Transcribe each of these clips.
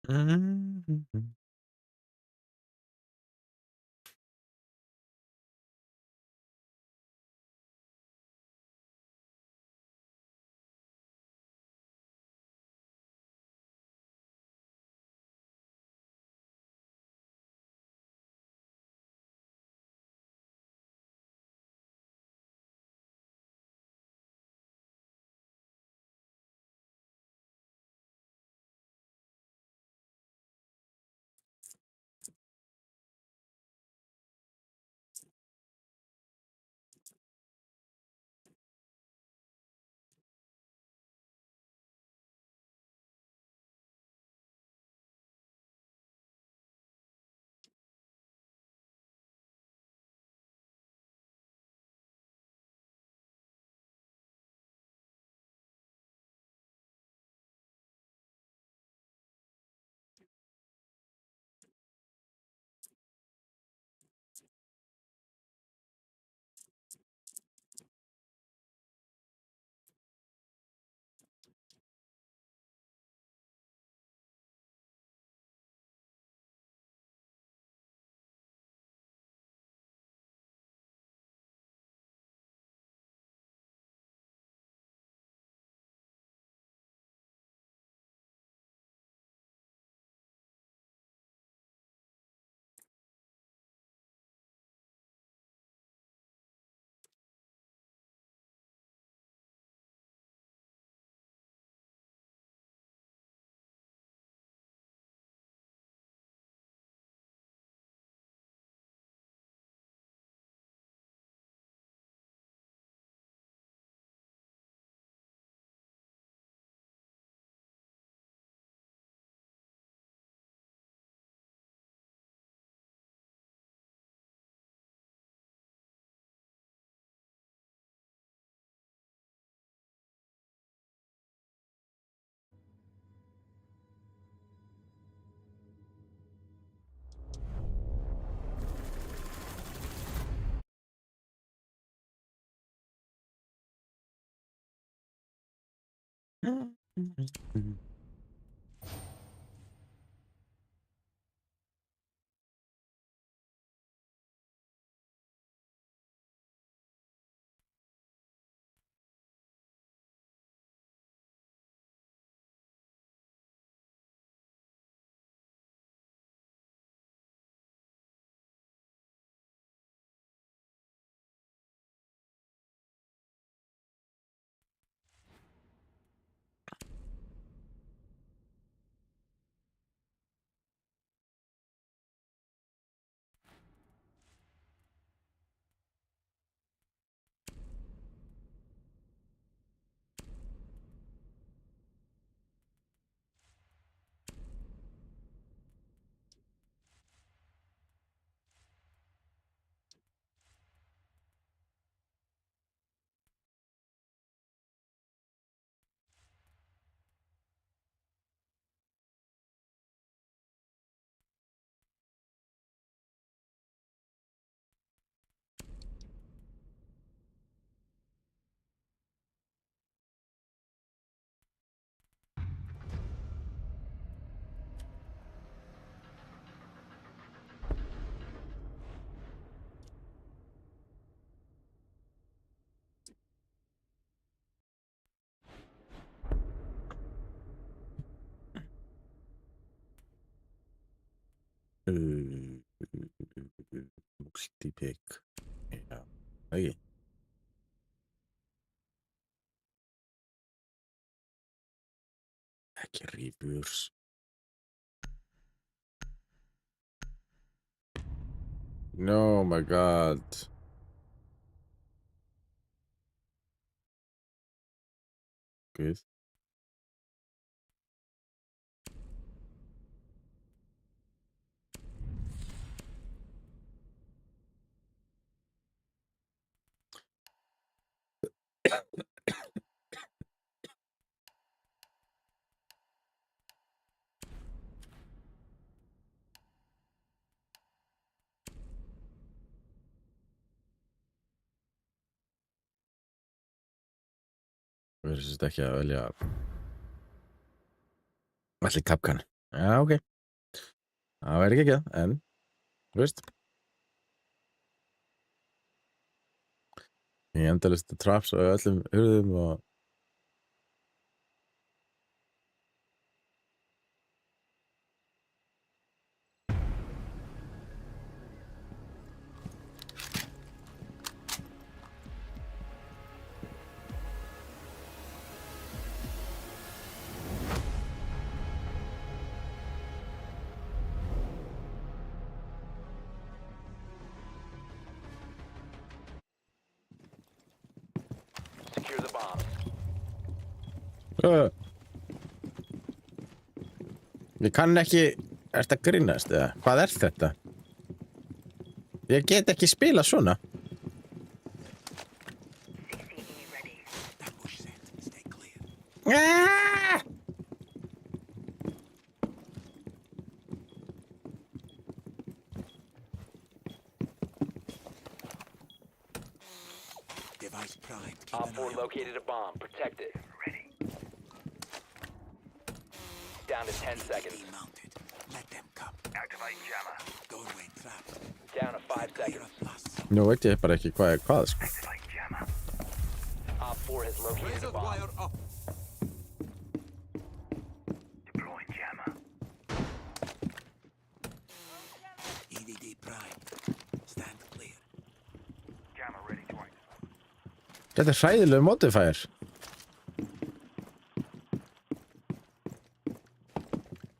Mhm. Äh, Musiktippek. Ja. Okay. Che Rebirth. No, my God. Good. Verðist ekki að velja allir Kapkan. Já, ok. Það væri ekki ekki, en, þú veist. Ég endalist traps á öllum hurðum og... Secure the bomb. Ég kann ekki... Ertu að grínast, eða? Hvað er þetta? Ég get ekki spila svona. Ah! Device primed. Keep Op an 4 eye on. located a bomb. Protect it. Down to 10 seconds. Mounted. Let them come. Activate jammer. Doorway trapped. Down to 5 Clear seconds. of plus. Nú veit ég bara ekki hvað er hvað, sko. Activate jammer. Op 4 has located a bomb. up. Deploying jammer. EDD primed. Stand clear. Jammer ready to activate. Þetta er hræðilegu modifier.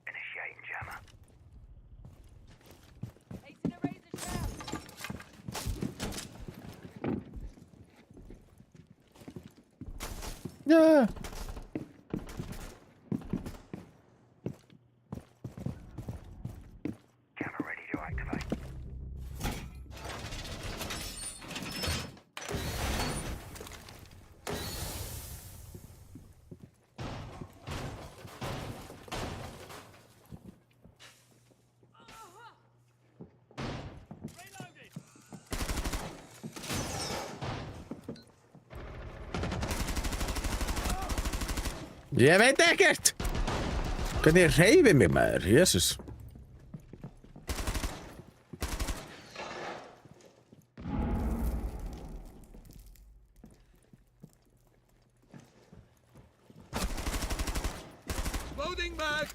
Initiating jammer. Placing a razor trap. Yeah. Jammer ready to activate. Ég veit ekkert. Hvernig ég hreyfi mig, maður? Jesus. Loading mag.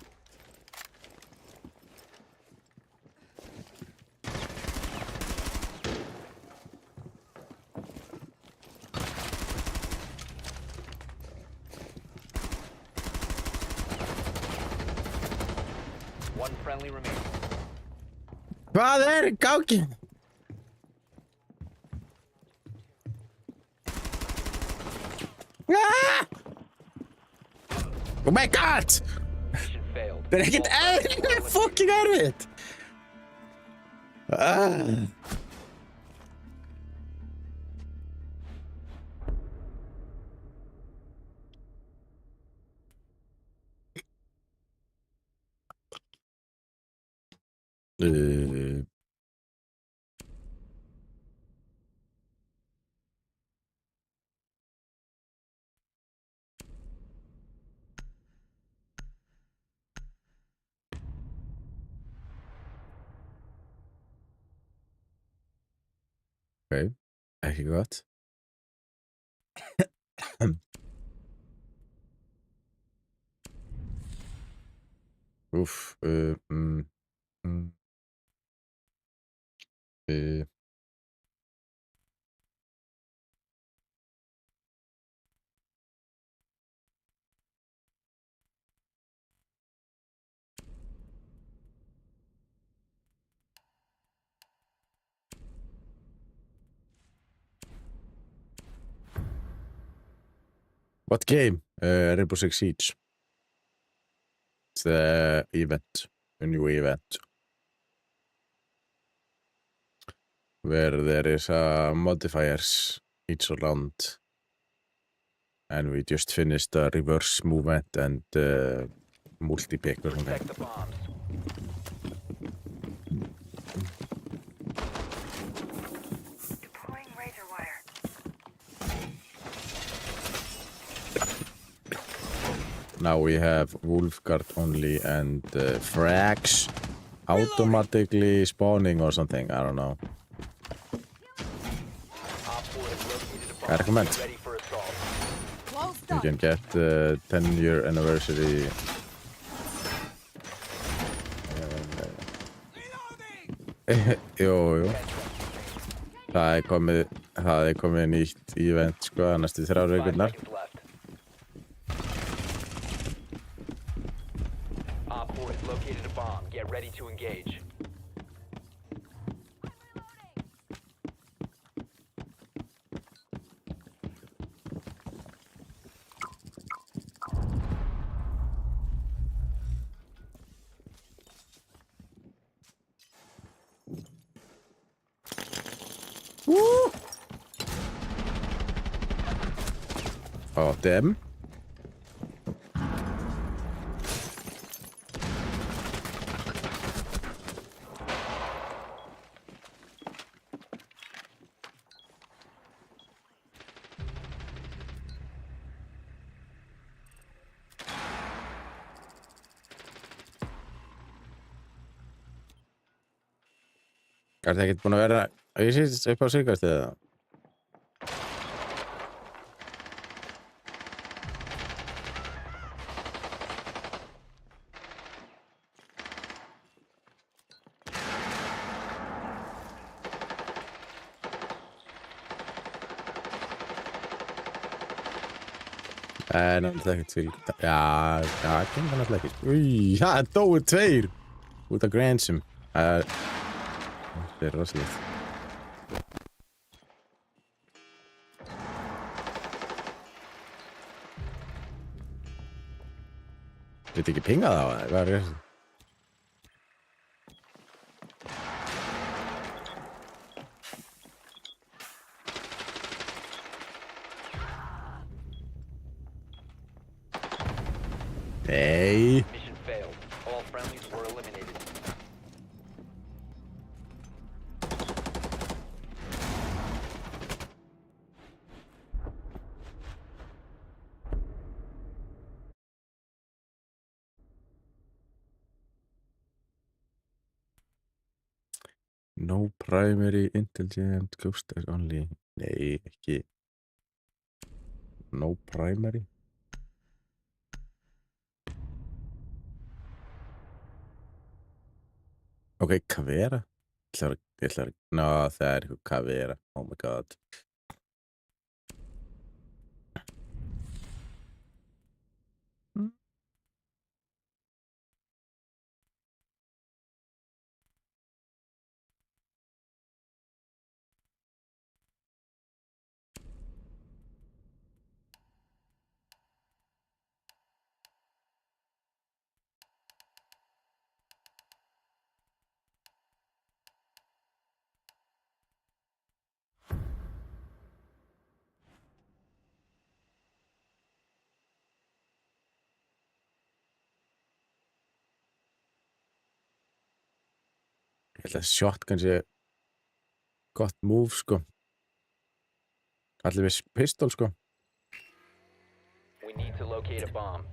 One friendly remaining. Hvað er í gangi? Ah! Oh my god! Mission failed. Það er ekkert eðlilega fucking erfitt. Ah. Uh, ok, ekki gott. Úff, What game? Rainbow Six Siege. It's the event, a new event. Where there is modifiers each round. And we just finished a reverse movement and multi-pick or something. Protect the bombs. Deploying razor wire. Now we have Wolfguard only and frags automatically spawning or something. I don't know. Op 4 has located a I bomb. recommend. Get ready for assault. Close You up. can get 10-year anniversary. Jú. Það er komið nýtt event sko næstu 3 5 vikurnar. seconds left. Op 4 has located a bomb. Get ready to engage. Oh, damn. Er það ekkert búin að vera ég sést upp á síðkastið eða? Náttúrulega ekkert fyrir já, kemur það náttúrulega ekki úi, það dói 2 út af Gransom þetta er rosalegt Get ekki pingað á það, hvað er það? Nei Mission failed. All friendlies were eliminated. No primary intelligent ghost only Nei, ekki No primary Ok, Kavera Ég ætla að ná, það er eitthvað Kavera Oh my god Ég ætla að shotgun sé gott move sko Allir við pistol sko We need to locate a bomb.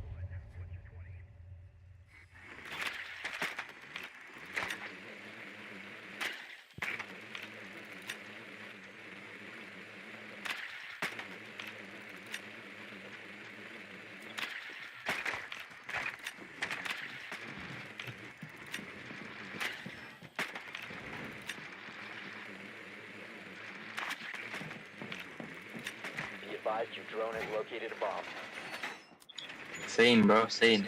Be advised your drone has located a bomb. Sane, bro, sane.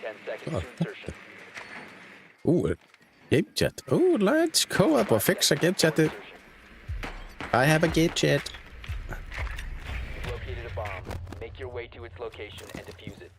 10 seconds to insertion. Game chat let's go up og fixa game chatið I have a game chat You've located a bomb. Make your way to its location and defuse it.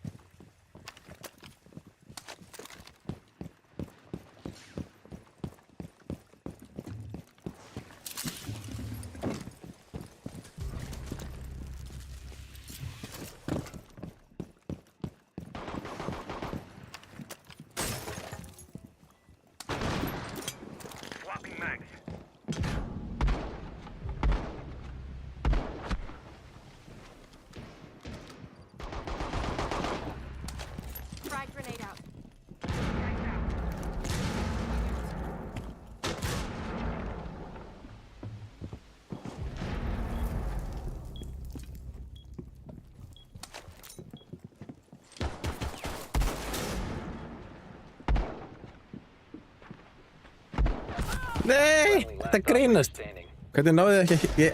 Nei, Friendly, þetta last operator grínast. standing. Hvernig náði þið ekki? Ég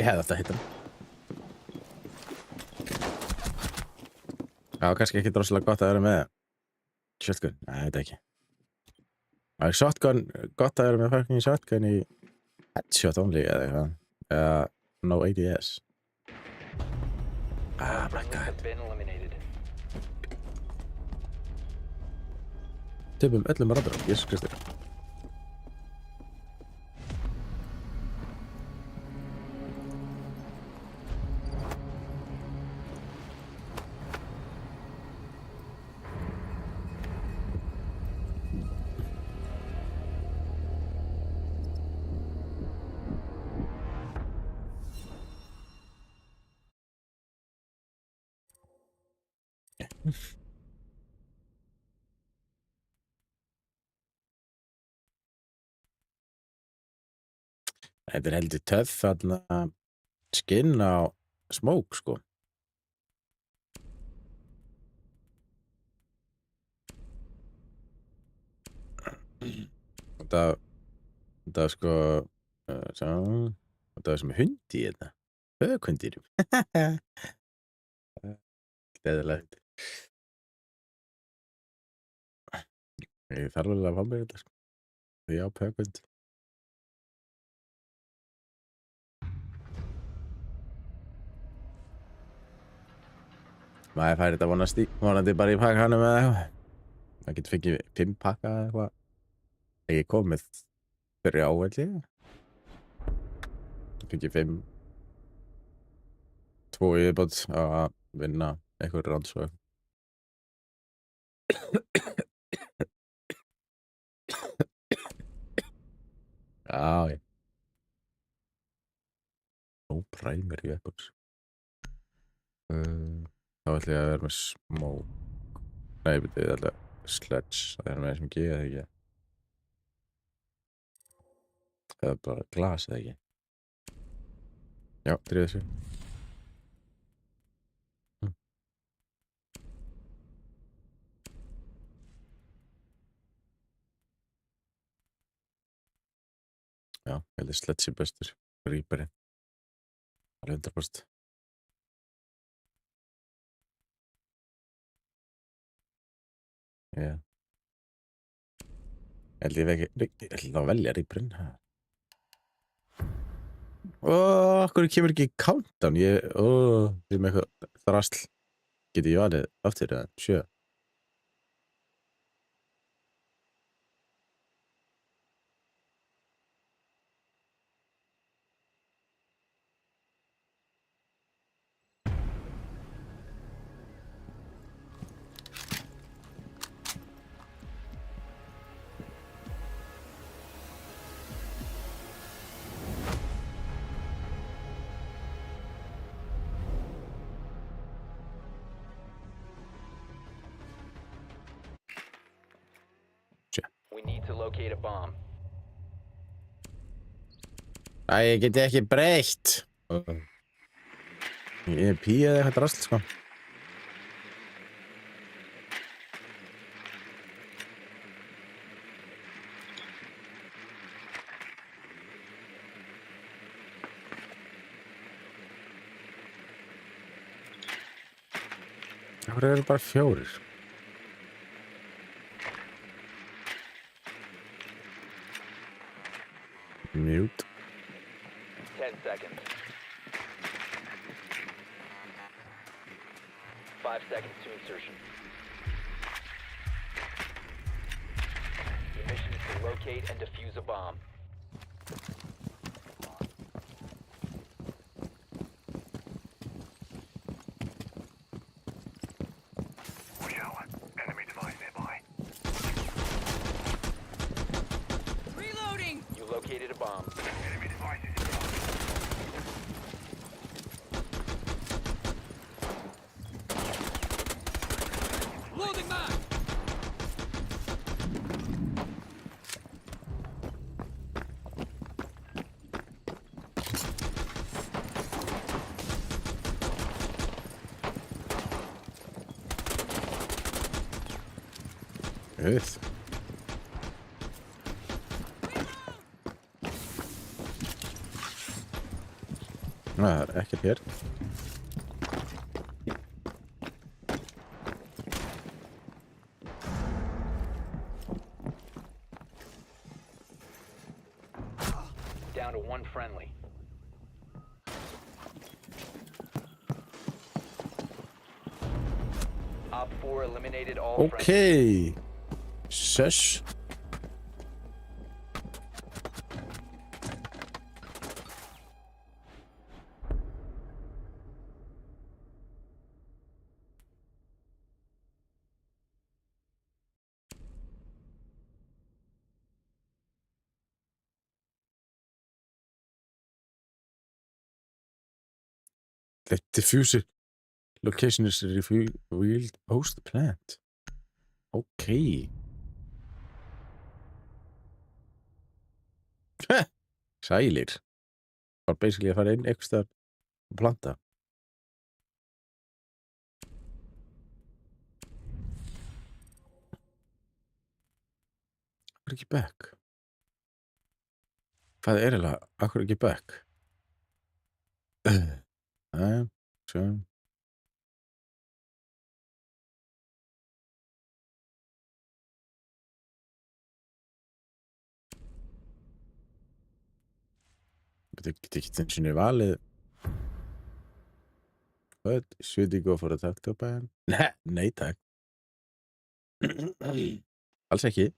hefði átt að hitta hann. Já, kannski ekki droslega gott að vera með shotgun. Nei, ég veit ekki. Það er shotgun, gott að vera með fucking shotgun í headshot only eða eitthvað. Eða no ADS. Ah, my Friendlies god. have been eliminated. Töpum öllum randar. Jesus Kristi. Þetta er heldur töff þarna skinn á smoke, sko. Þetta er sko þetta er sem hundi í þetta. Högkundir. Leðilegt. Ég þarf alveg að fá mér þetta, sko. Því á pökkund. Maður fær þetta vonandi bara í pakkanum eða eitthvað. Það getur fengið 5 pakka eða eitthvað. Ég kom með 3 ávelli. Það fengið 5. 2 yfirbót að vinna eitthvað rannsók. Já, ég. No primary weapons. Þá ætla ég að vera með smoke. Nei, betur ég ætla sledge. Það er með þessum G eða ekki. Það er bara glas eða ekki. Já, drifið þessu. Já, ég held að sledge er bestur. Reaperinn. Alveg 100%. Já. Ég ætla að velja Reaperinn. Akkur kemur ekki countdown? Ég er með eitthvað þrasl. Geti ég valið aftur eða 7? We need to locate a bomb. Æ, ég geti ekki breytt. Ég er píð eða eitthvað drasl, sko. Það eru bara 4. Mute. 10 seconds. 5 seconds to insertion. Your mission is to locate and defuse a bomb. Reloading! You located a bomb. Loading mag! Auð. Það er ekkert hér. Down to one friendly. Op 4 eliminated all friendly. Okej. Sös. The diffuser location is revealed post plant. Okej. Sælir. Bara basically að fara inn einhvers staðar og planta. Akkur ekki back? Hvað er eiginlega? Akkur ekki back? Svo. Get ekki einu sinni valið. What? Should you go for a tactical ban? Nei takk. Alls ekki.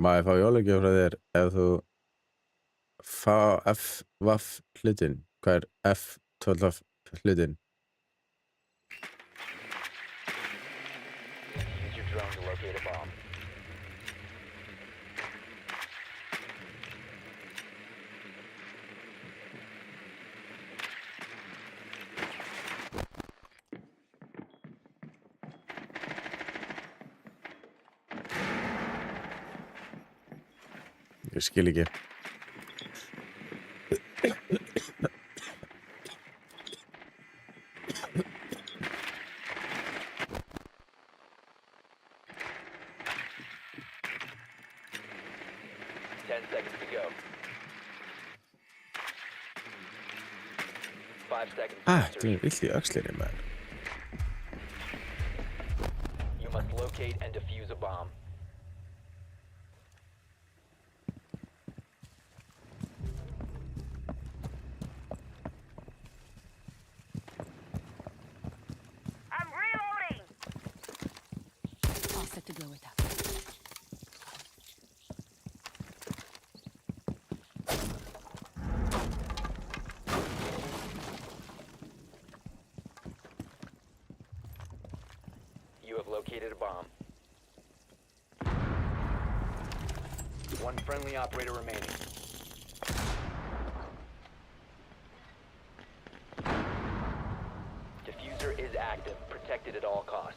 Má ég fá jólagjöf frá þér ef þú fá F-vaff hlutin? Hvað er F-12 hlutin? Use your drone to locate a bomb. Ég skil ekki. Ten seconds to go. 5 seconds. to Þetta insertion. er vill í öxlinni maður. You must locate and defuse a bomb. I'm reloading. All set to go with that. You have located a bomb. One friendly operator remaining. Diffuser is active, protected at all costs.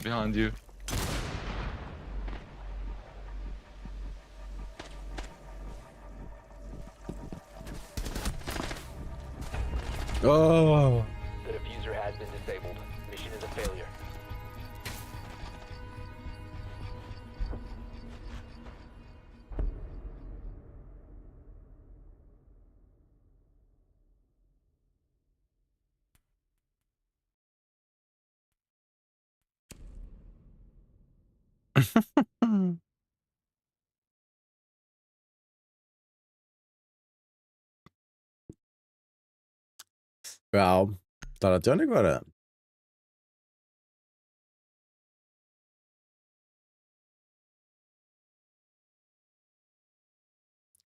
Behind you. Oh. The diffuser has been disabled. Mission is a failure. Já, það er að Johnny var það.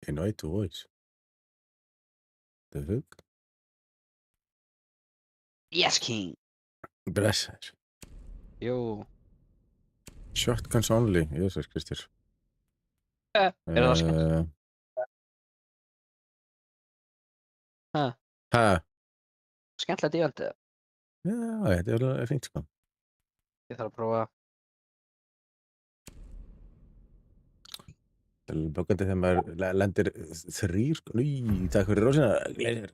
Invite to voice. The fuck? Yes, King. Blessar. Yo. Shotguns only. Jesus Kristur. það skemmt? Ha, Hæ? skemmtilegt event eða? Já, þetta er fínt sko. Ég þarf að prófa. Það er böggandi þegar maður lendir 3 sko. Í, takk fyrir rósina. Gleðir.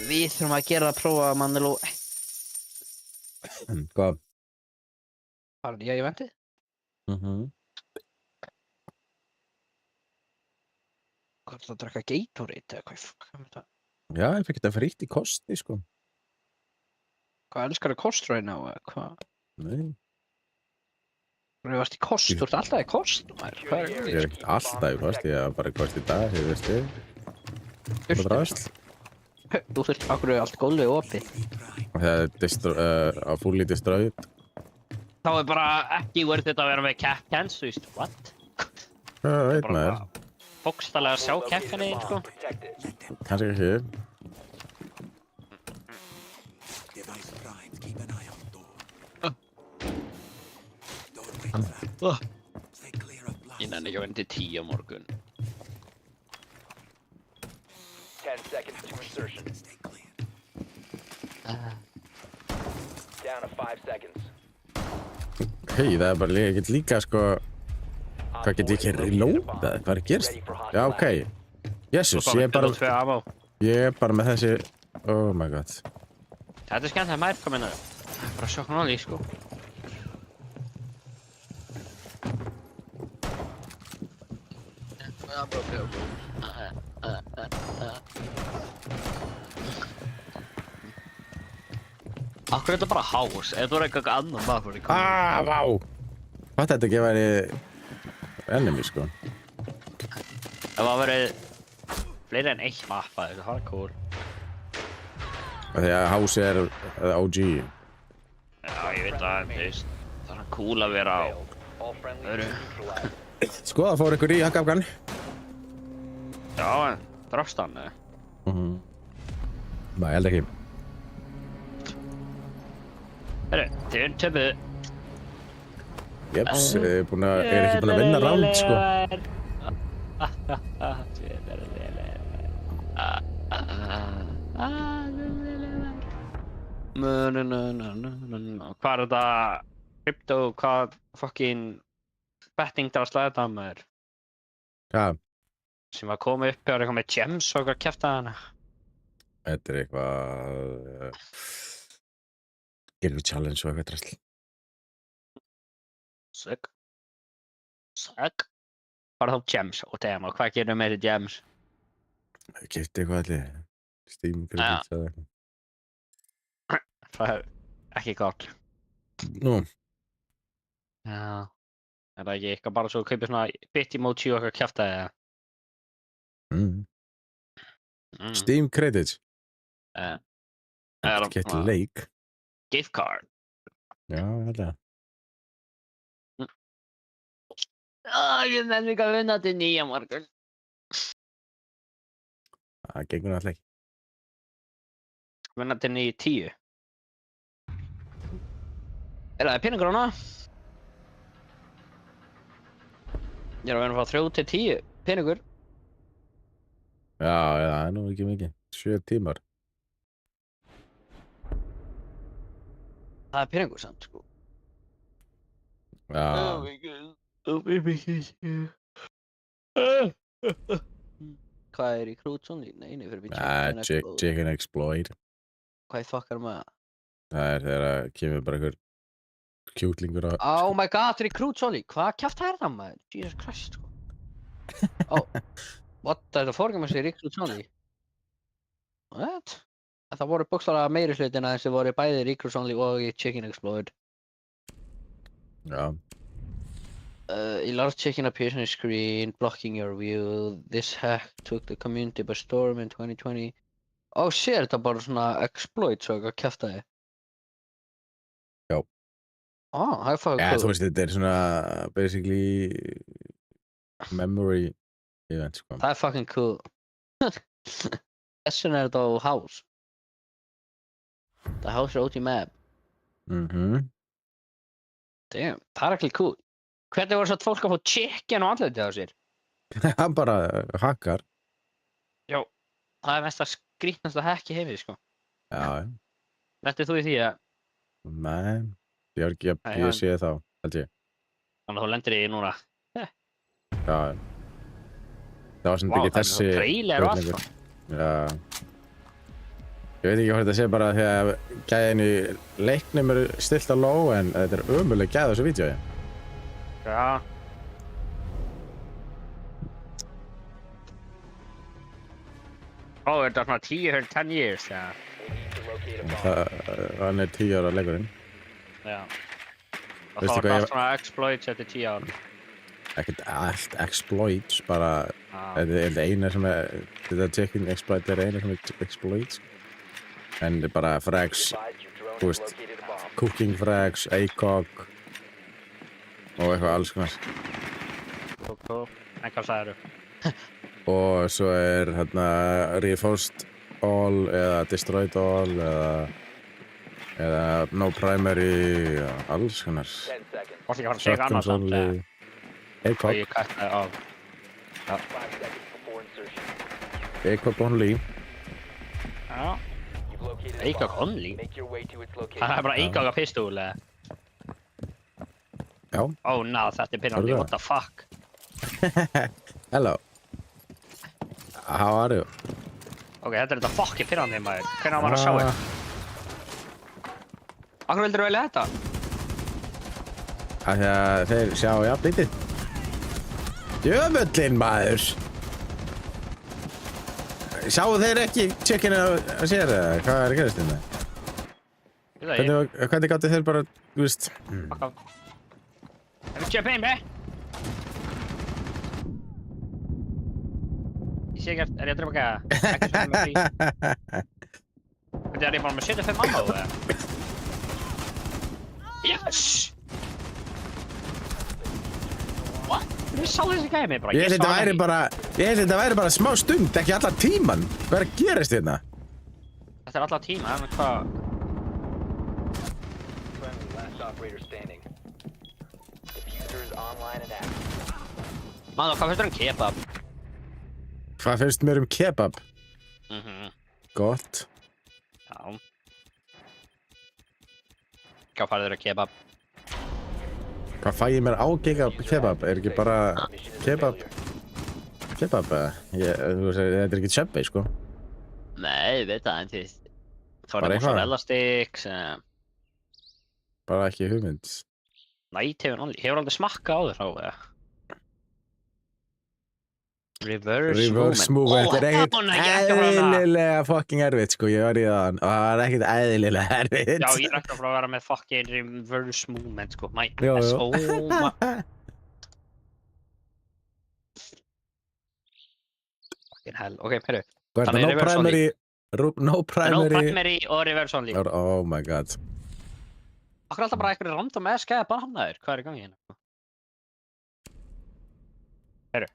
Við þurfum að gera að prófa Mandaló. Hvað? Bara nýja eventið? Hvað er það að drekka Gatorade eða hvað er þetta? Já, ég fikk þetta frítt í kosti sko. Hvað elskar það kostur right now eða hvað? Nei, Þú varst í kost, þú ert alltaf í kost. Hvað ég er ekkert alltaf í kost. Ég er bara í kost í dag, ég veist þið. Það er drasl. Þú þurft okkur allt gólfið opið. Og það er á fully destroyed. Þá er bara ekki verið þetta að vera með keppkens, þú veist, what? Já, veit Bara maður. bókstaflega að sjá keppkenni, sko. Kannski ekki. Device primed. Keep an eye on door. Doorway trapped. Stay clear of blast. Ég nenni ekki að vera til 10 á morgun. 10 seconds to insertion. Stay clear. Down to 5 seconds. Hei, það er bara ekkert líka sko. Hvað get ég ekki reloadað? Hvað er að gerast? Já, ok. Jesus, ég er bara með þessi. Oh my god. Þetta er skemmt að maður kom inn að það er bara sjokknóli, sko. Akkur er þetta bara hás, eða þú er eitthvað annan maður í kominu. Vá! Hvað þetta ekki væri enemy sko. Ef það verið fleiri en 1 mappa, þetta er hardcore. Því að House er OG. Já, ég veit það, þú veist, það er cool að vera á All friendly öðru. neutralized. Sko, það fór ykkur í hakkafgan. Já, en drafst hann, eða? Nei, ég held ekki. Herru, þið töpuðu. Jeps, er ekki búin að vinna round sko. Hvað er þetta crypto, hvað fucking betting drasla þetta maður Já, sem var komið upp og eitthvað með gems og eitthvað kæft að hana. þetta er eitthvað gerir challenge og eitthvað drasl. Sögg. Bara þá gems og demo, hvað gerum meiri gems? Keypti eitthvað allir Steam credits eða eitthvað. Það er ekki gott. Nú, Já. Er það ekki eitthvað bara svo að kaupa svona Bitmoji og eitthvað kæft að Steam credits. það? Þetta geti leik. Gift card. Já, ég held að. Ég nenni ekki að vinna til 9 morgun. Það gengur náttúrulega ekki. Vinna til 9-10. Er það peningur hana? Ég er að vinna að fá 3-10 peningur. Já, það er nú ekki mikið. 7 tímar. Það er peningur samt, sko. Já, Hvað er í Krútsson? Nei, fyrir chicken exploit. Hvað fokkar maður það? Það er þegar að kemur bara einhver kjúklingur á. Oh my god, það er í Krútsson. Hvað kjafta er það maður? Jesus Christ, sko. What? Það er það fórgæmast í Krútsson? What? Það voru bókstaflega meiri hlutina sem voru bæði í Krútsson og í Chicken Explode. Já. A large chicken appears on your screen, blocking your view. This hack took the community by storm in 2020. Oh shit, þetta er bara svona exploit svo eitthvað kjaftaði. Já. Það er fucking Já, cool. þú veist, þetta er svona basically memory event, sko. Það er fucking cool. Þess vegna er þetta á House. Það House er OG map. Mhm. Damn, það er actually cool. Hvernig voru svo fólk að fá chicken og andlitið á sér? Hann bara hakkar. Já, það er mest að skrýtnast að hekki heimið, sko. Já, Lettið þú í því að, nei, ég sé þá, held ég. þannig að þú lendir í núna. Já, það var sem Vá, ekki það er þessi svo trailer og allt, spurningur. sko. Já. Ég veit ekki hvað þetta sé bara því að gæðin í leiknum eru stilt á low en þetta er ömuleg gæð á þessu vídeói. Já. Ó, er þetta svona 10 years, já. We need to locate a bomb. Hann er 10 ára leikurinn. Já. Og Veistu þá er hvað það ég- svona exploits eftir 10 árum. Ekkert allt exploits, bara Já. þetta er eina sem er, þetta checking exploit er eina sem er exploits. En þetta er bara frags, Advise your drone Þú has veist. located a bomb. cooking frags, ACOG og eitthvað alls konar. Cool. En hvað sagðirðu? Og svo er hérna reinforced all eða destroyed all eða no primary og alls konar. 10 seconds. Varstu ekki að fara að segja eitthvað annað Shotguns samt, eða? only, Og ACOG, ég kætti á. 5 seconds before insertion. ACOG only. Já. You've located a ACOG bomb. only? Make your way to its Það location. er bara Já. eigaga pistol, eða? Já. Oh, no, þetta er pinnandi, Hörðu what the fuck? Hello. How are you? Ok, þetta er þetta fucking pinnandi, maður. Hvernig á maður að sjá þetta? Akkur vildur þú velja þetta? Af því að þeir sjá jafn lítið. Djöfullinn maður! Sáu þeir ekki checkinu á sér eða hvað er að gerast hérna? Ég veit það ekki. Hvernig gáttu þeir bara, þú veist... Fuck off. Have you jump in, man? Ég sé ekkert, er ég að drepa gæða? Ekki svona með því. Hvernig er ég bara með 75 ammo, eða? Yes! What? Ég sá þessi gæði mig bara. Ég held sá hann þetta væri bara smá stund, ekki allan tíman. Hvað er að gerast hérna? Þetta er alltaf tíma, en hvað? Friendly, last operator standing. Diffuser is online and active. Maður, hvað finnst þér um kebab? Hvað finnst mér um kebab? Gott. Já. Hvað farið þér að kebab? Hvað fæ ég mér á kebab? Er ekki bara Mission is a kebab? failure. Kebab eða? Þú veist, þetta er ekki Subway, sko. Nei, ég veit það, en því... Það Bara var eitthvað? mozzarella sticks, Bara ekki hugmynd. hefur aldrei smakkað á þér á, eða? Reverse movement er ekkert eðlilega fucking erfitt, sko. Ég var í það. Og það er ekkert eðlilega erfitt. Já, ég er ekki að fara að vera með fucking reverse movement, sko. My Jú, jú. ass, oh my... Fucking hell. Ok, heyrðu. Hvað er Þannig það? reverse only. No No primary. primary og reverse only. Oh my god. Akkur er alltaf bara einhverju random ass gæði bannaður. Hvað er í gangi hérna? Heyrðu.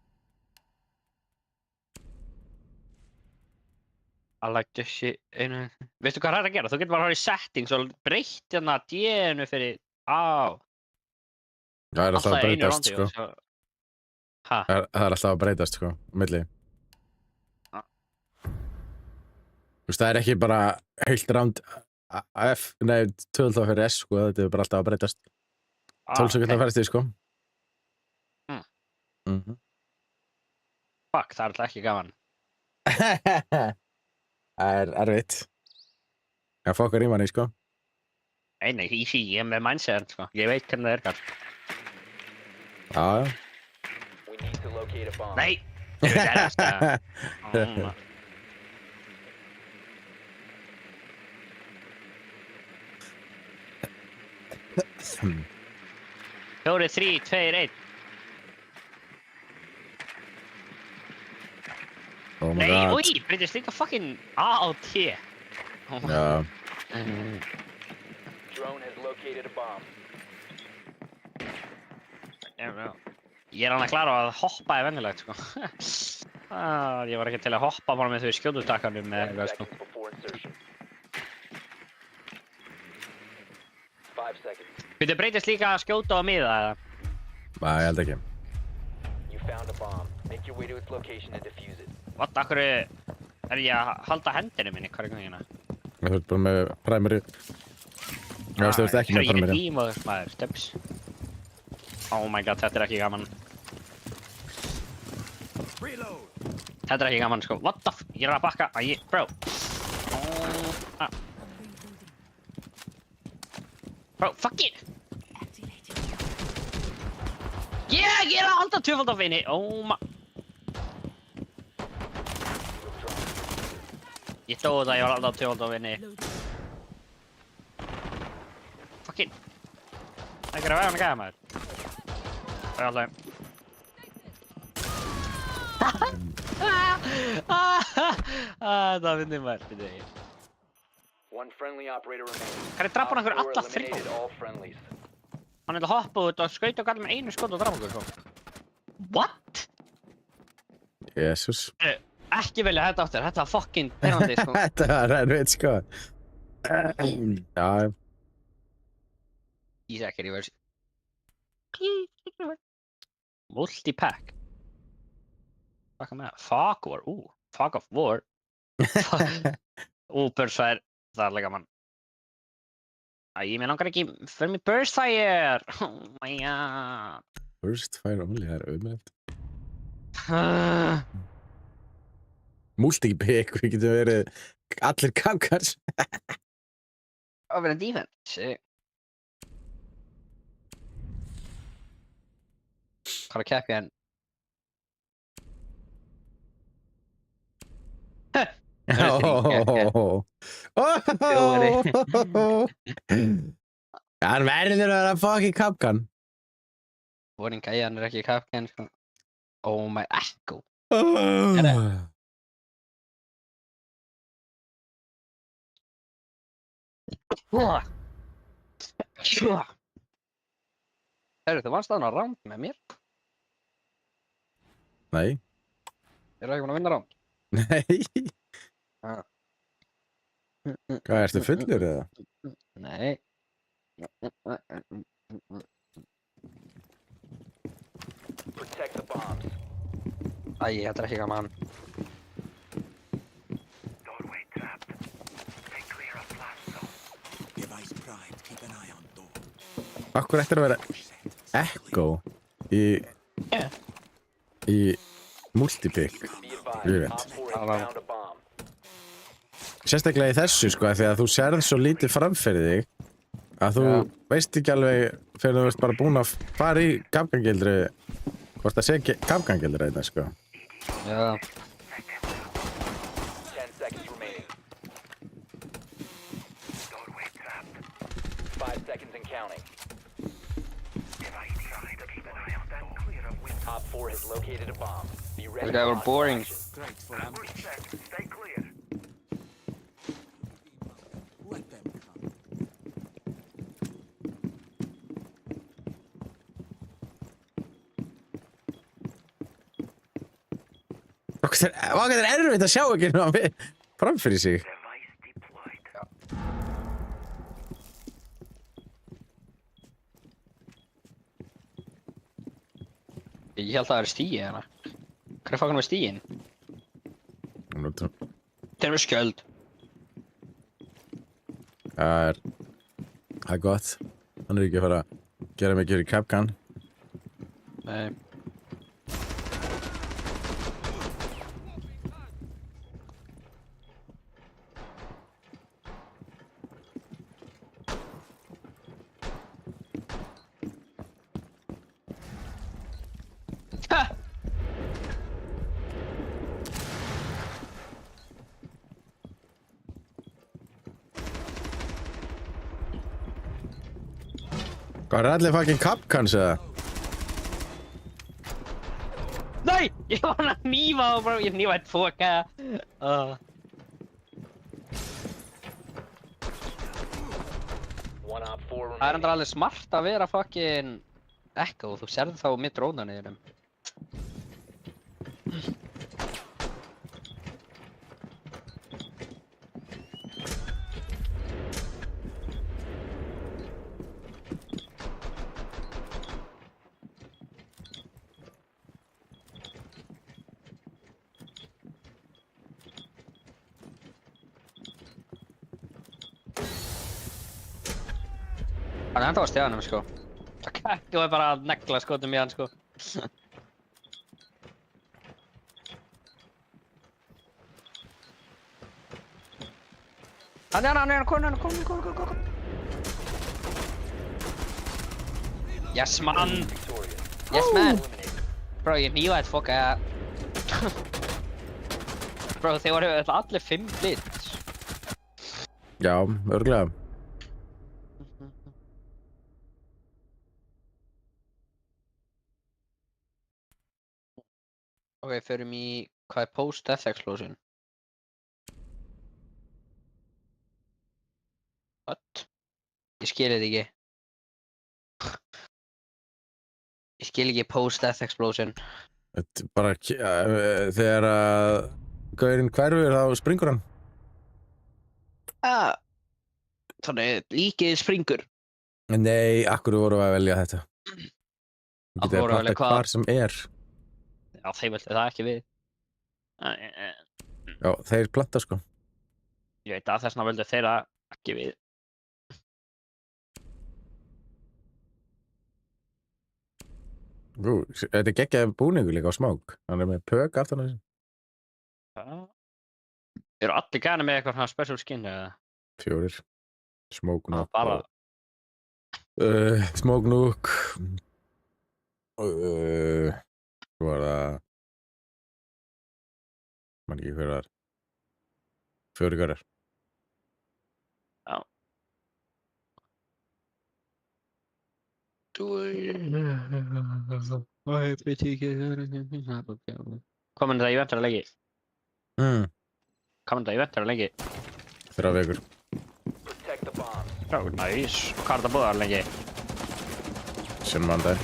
I like this shit. Veistu hvað það er að gera? Þú getur bara að fara í settings og breytt hérna D-inu fyrir... Á. Það er alltaf að Alltaf í einu breytast, randi sko. og svo... Ha? Það er alltaf að breytast, sko. Milli. Ja. Þú veist, það er ekki bara heilt ránd F, nei, 12 fyrir S, sko. Þetta er bara alltaf að breytast. 12 sekundar ok. færst því, sko. Mm. Mhm. Fuck, það er alltaf ekki gaman. Það er erfitt. Það fokkar í manni, sko. Nei, easy, ég er með mindset, sko. Ég veit hvernig það er, kannski. Já, já. We need to locate a bomb. Nei! Ég veit það. Oh, 4, 3, 2, 1. Oh my Nei, god. oi, breytist líka fucking A og T. Já. Drone has located a bomb. Ég er hann að klara að hoppa er vennilegt, sko. Ég var ekki til að hoppa bara með þau skjótutakkanum með 10 eitthvað, sko. seconds before insertion. 5 seconds. Þú breytist líka að skjóta á miða, eða? Ég held ekki. You found a bomb. Make your way to its location and defuse it. What, akkur er ég að halda hendinu minni, hvað er gangina? Þú ert bara með primary. Já, þú ert ekki með Ég er primary. tímaður, maður, steps. Oh my god, þetta er ekki gaman. Þetta er ekki gaman, sko. What the f... Ég er að bakka. Bro. Bro, fuck it! Ég er að halda tvöfald af inni. Oh my... Ég stóð það, ég var alltaf tvöfald af inni. Fucking... Það er ekki að vera með gæða, maður. Það er alltaf... Það finnir maður, finnir ég. One friendly operator remaining. Hvað er drafan okkur Op 4 alla þrjá? eliminated all friendlies. Hann er að hoppa út og skauta og galla með einu skot og drafa okkur, sko. What? Jesus. Ekki velja þetta áttur, þetta var fucking perrandi, sko. Þetta var erfitt, sko. Já. Ísækir í versi. Multipack. Fuck með það. Fuck war, fuck of war. Burstfire, það er alveg gaman. Mér langar ekki fyrir mig Burstfire! Oh my god. Burst fire only, það er auðvitað. Multi-pick, við getum verið allir kapkars. Það verður defense. Hvað er að keppi henn? Hann verður að vera fucking kapkan. Vorin gæjan er ekki kapkan, sko. Oh my, ekko. Herru, þú vannst þarna round með mér? Nei. Eru ekki búin að vinna round? Nei. Ah. Hvað, ertu fullur eða? Nei. Protect the bombs. Þetta er ekki gaman. Doorway trapped. Stay clear of blast zone. Device primed. Keep an eye on door. Akkur ættir að vera Echo í multipick. Be advised, Ég veit. Op 4 has found a bomb. Sérstaklega í þessu, sko, því að þú sérð svo lítið framfyrir þig að þú veist ekki alveg fyrir þú ert bara búinn að fara í kapgangildri hvort það sé kapgangildri þetta, sko. Já. 10 seconds remaining. 5 seconds and counting. Op 4 has located a bomb. Be ready. This guy for was boring. action. Great for ambush. Stay clear. Let them come. Hvað er erfitt að sjá ekki ná framfyrir sig? Device deployed. Ég held að það er stíi hérna. Hvað er fokkan með stíin? Það er með skjöld. Það er gott. Hann er ekki að fara að gera mikið fyrir kapkan. Nei. Ha! Hvað er allir fucking kapkans eða? Nei! Ég var að hnífa á, bro. Ég hnífa eitt foka. One Op 4 Það er remaining. endur alveg smart að vera fucking Echo. Þú sérð þá mitt drónan í þeim. Hann er enda á steganum, sko. Kakki var bara að negla skotum í hann, sko. Hann er komin. Yes, man. Victorious. Yes, man. Eliminated. Bro, ég nývaði þetta fokka. Bro, þeir voru allir 5 blitz. Já, örglega. Ok, förum í, hvað er post-death explosion? What? Ég skil þetta ekki. Ég skil ekki post-death explosion. Þetta er bara, þegar að gaurinn hverfur þá springur hann. Þannig, líkið springur. Nei, akkur voru að velja þetta. Þú Af getur voru að að velja planta hvað? hvar sem er. Já, þeir veldi það ekki við. Já, þeir planta sko. Ég veit að þessna veldi þeirra ekki við. Þetta er geggjaði búningur líka á smák. Hann er með pök aftan á þessu. Eru allir gæna með eitthvað svona special skin eða? 4. Smoke Nook. Bara, Smoke Nook. Svo var það... Man ekki hver var. 4 gærar. Hvað mun það í ventur að leggi? Hvað mun það í ventur að leggi? 3 vikur. Protect the bomb. Já, næs. Hvað er það búið að leggi? Sem mandag.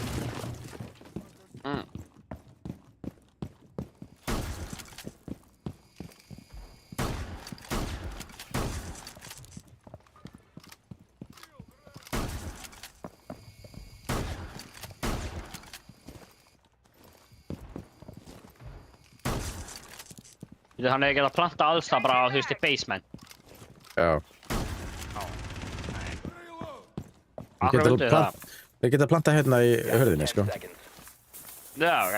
Þannig að ég geta planta alls það bara á, þú veist, í basement. Já. Akkur vildu það? Þeir geta planta hérna í hörðinni, 10 sko. seconds. Já, ok.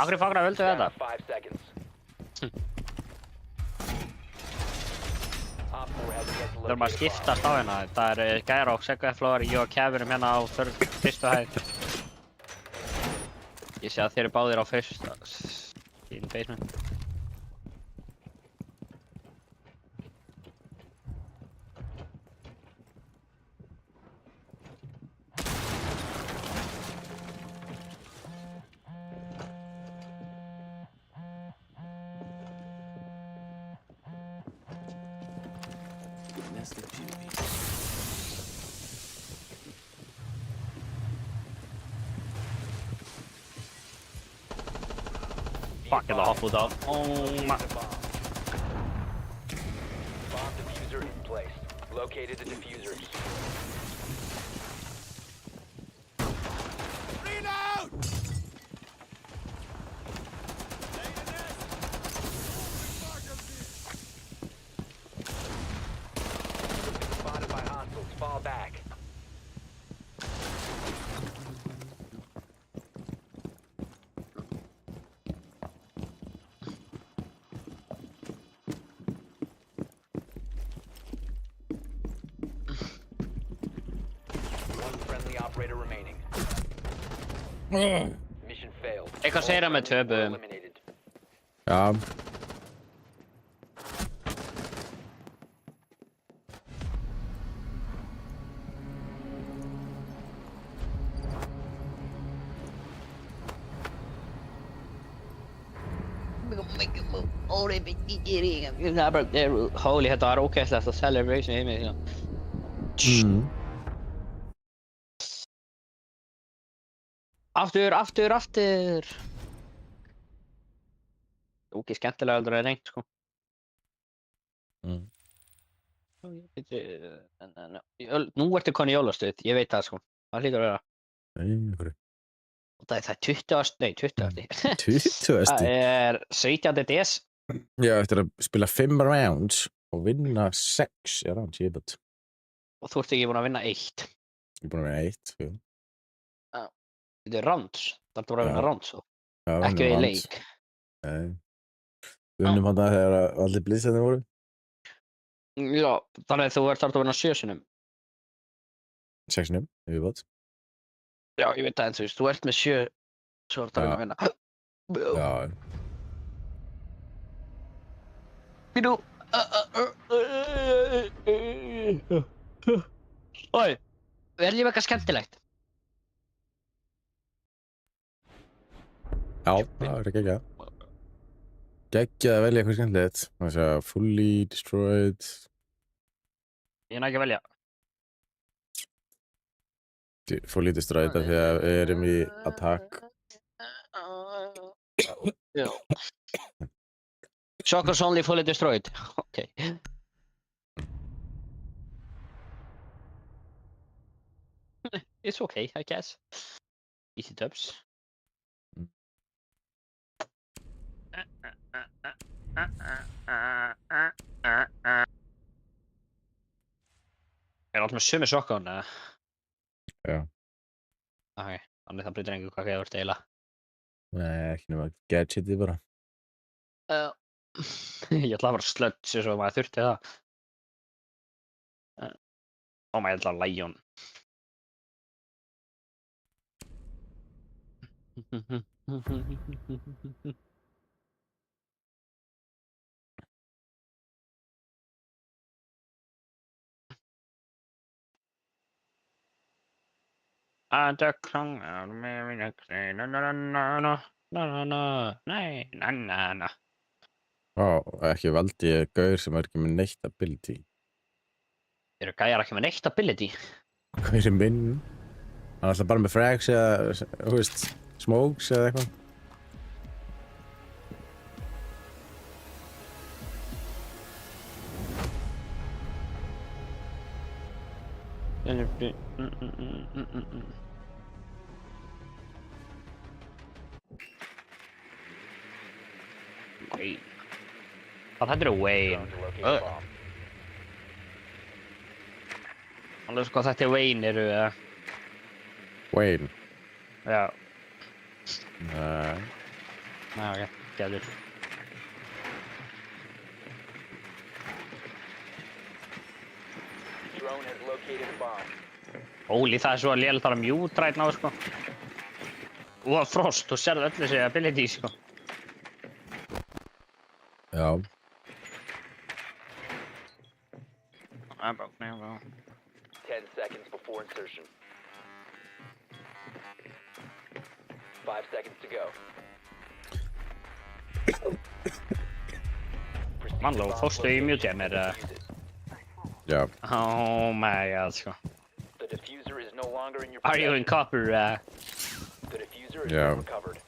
Akkur fagra vildu þetta? 5 seconds. Op 4 has yet to Við erum að locate a bomb. skiptast á hérna. Það er gæra og segveflóðar, ég og Kevinum hérna á fyrstu hæð. Ég sé að þeir eru báðir á fyrsta... in basement. Nest of Judy. Fuck, det har fått av. Bomb diffuser in place. Located the diffusers. Spotted by hostiles. Fall back. One friendly operator remaining. Mission failed. Eitthvað segir hann með töpum. Eliminated. Já. Holy, þetta var ókvæslegt að celebration í mig. Aftur. Ókei, skemmtilega heldur að reynt, sko. Nú ertu koni jólastuð, ég veit það, sko. Það hlýtur að vera. Nei, hverju? Og það er 20. Nei, 20. 20. Það er 17. DS. Já, eftir að spila 5 rounds og vinna 6 rounds, ég veit. Og þú ert ekki búin að vinna 1. Ég er búin að vera 1, sko. Þetta er rounds. Það er bara að vinna Já. rounds. Já, Ekki unnum við rounds. leik. Nei. Við unnum hann þegar allir blíðsæðin voru. Já, þannig að þú ert þarft að vinna 7 sinnum. 6 yfirbót. Já, ég veit það, en þú ert með 7, svo ert að Já. vinna. Já. Býtu. Oj, veljum eitthvað skemmtilegt. Já, það er geggjað. Geggjað að velja eitthvað skemmtilegt. Það sé að fully destroyed. Ég næ ekki að velja. Fully destroyed af því að við erum í attack. Já. Shockers only fully destroyed. Okay. It's okay, I guess. Easy dubs. Er allt með sömu sokkun, eða? Já. Ok, þannig það breytir engu hvað það vart eiginlega. Nei, ekki nema gadgetið bara. Ég ætla að vera sludge eins og maður þurfti það. Ó, maður ætla að Lion. Vá, ekki valdi ég gaur sem er ekki með neitt ability. Eru gæjar ekki með neitt ability? Gaur er minn. Hann er alltaf bara með frags eða, þú veist, smokes eða eitthvað. Wayne. Hvað þetta eru Wayne? Drone to locate a bomb. Alveg sko þetta er Wayne eru eða? Wayne. Já. Nei. Já, ok. Gæður. Drone has located a bomb. Holy, það er svo lélega þar að mute right now, sko. Og Frost, þú sérðu öll þessi ability, sko. Já. I'm broke now, bro. 10 seconds before insertion. 5 seconds to go. Proceed Mannló, to bomb fórstu í location mute hjá mér, and defuse it. Já. Oh my god, sko. The diffuser is no longer in your Are you in possession. copper? The diffuser is Yeah. now recovered.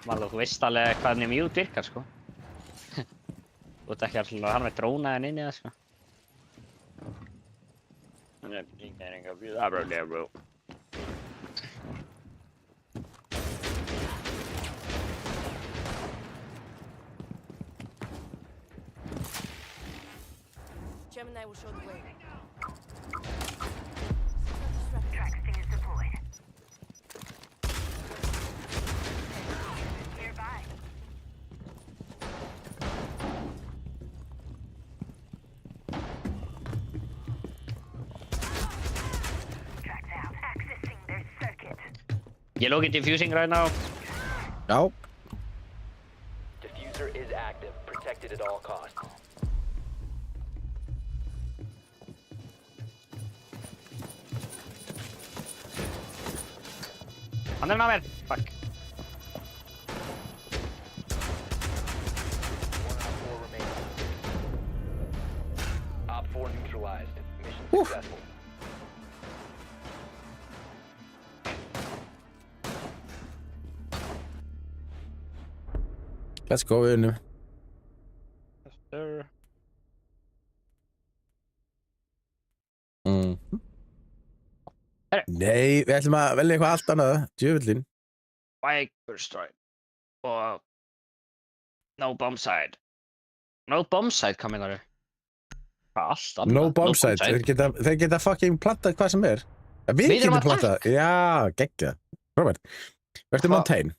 Mannló, þú veist alveg hvernig mute virkar, sko. Þú ert ekki alltaf að hann með drónaðin inn í það, sko. Bro. Gemini will show the way. Track sting is deployed. Nearby. Tracked out. Accessing their circuit. Yellow get diffusing right now. Já. Diffuser is active, protected at all costs. Hann er með mér. Fuck. One Op 4 remaining. Op 4 neutralized. Mission successful. Let's go, við unnum. Sir. Herre. Nei, við ætlum að velja eitthvað allt annað. Djöfullinn. Viper strike. Og... No bomb side. No bomb side, hvað meinar þau? Hvað allt annað? No bomb site, þeir geta fucking plantað hvað sem er. Við Við erum getum að plantað, já, geggjað. Robert, verður Hva- Montaigne?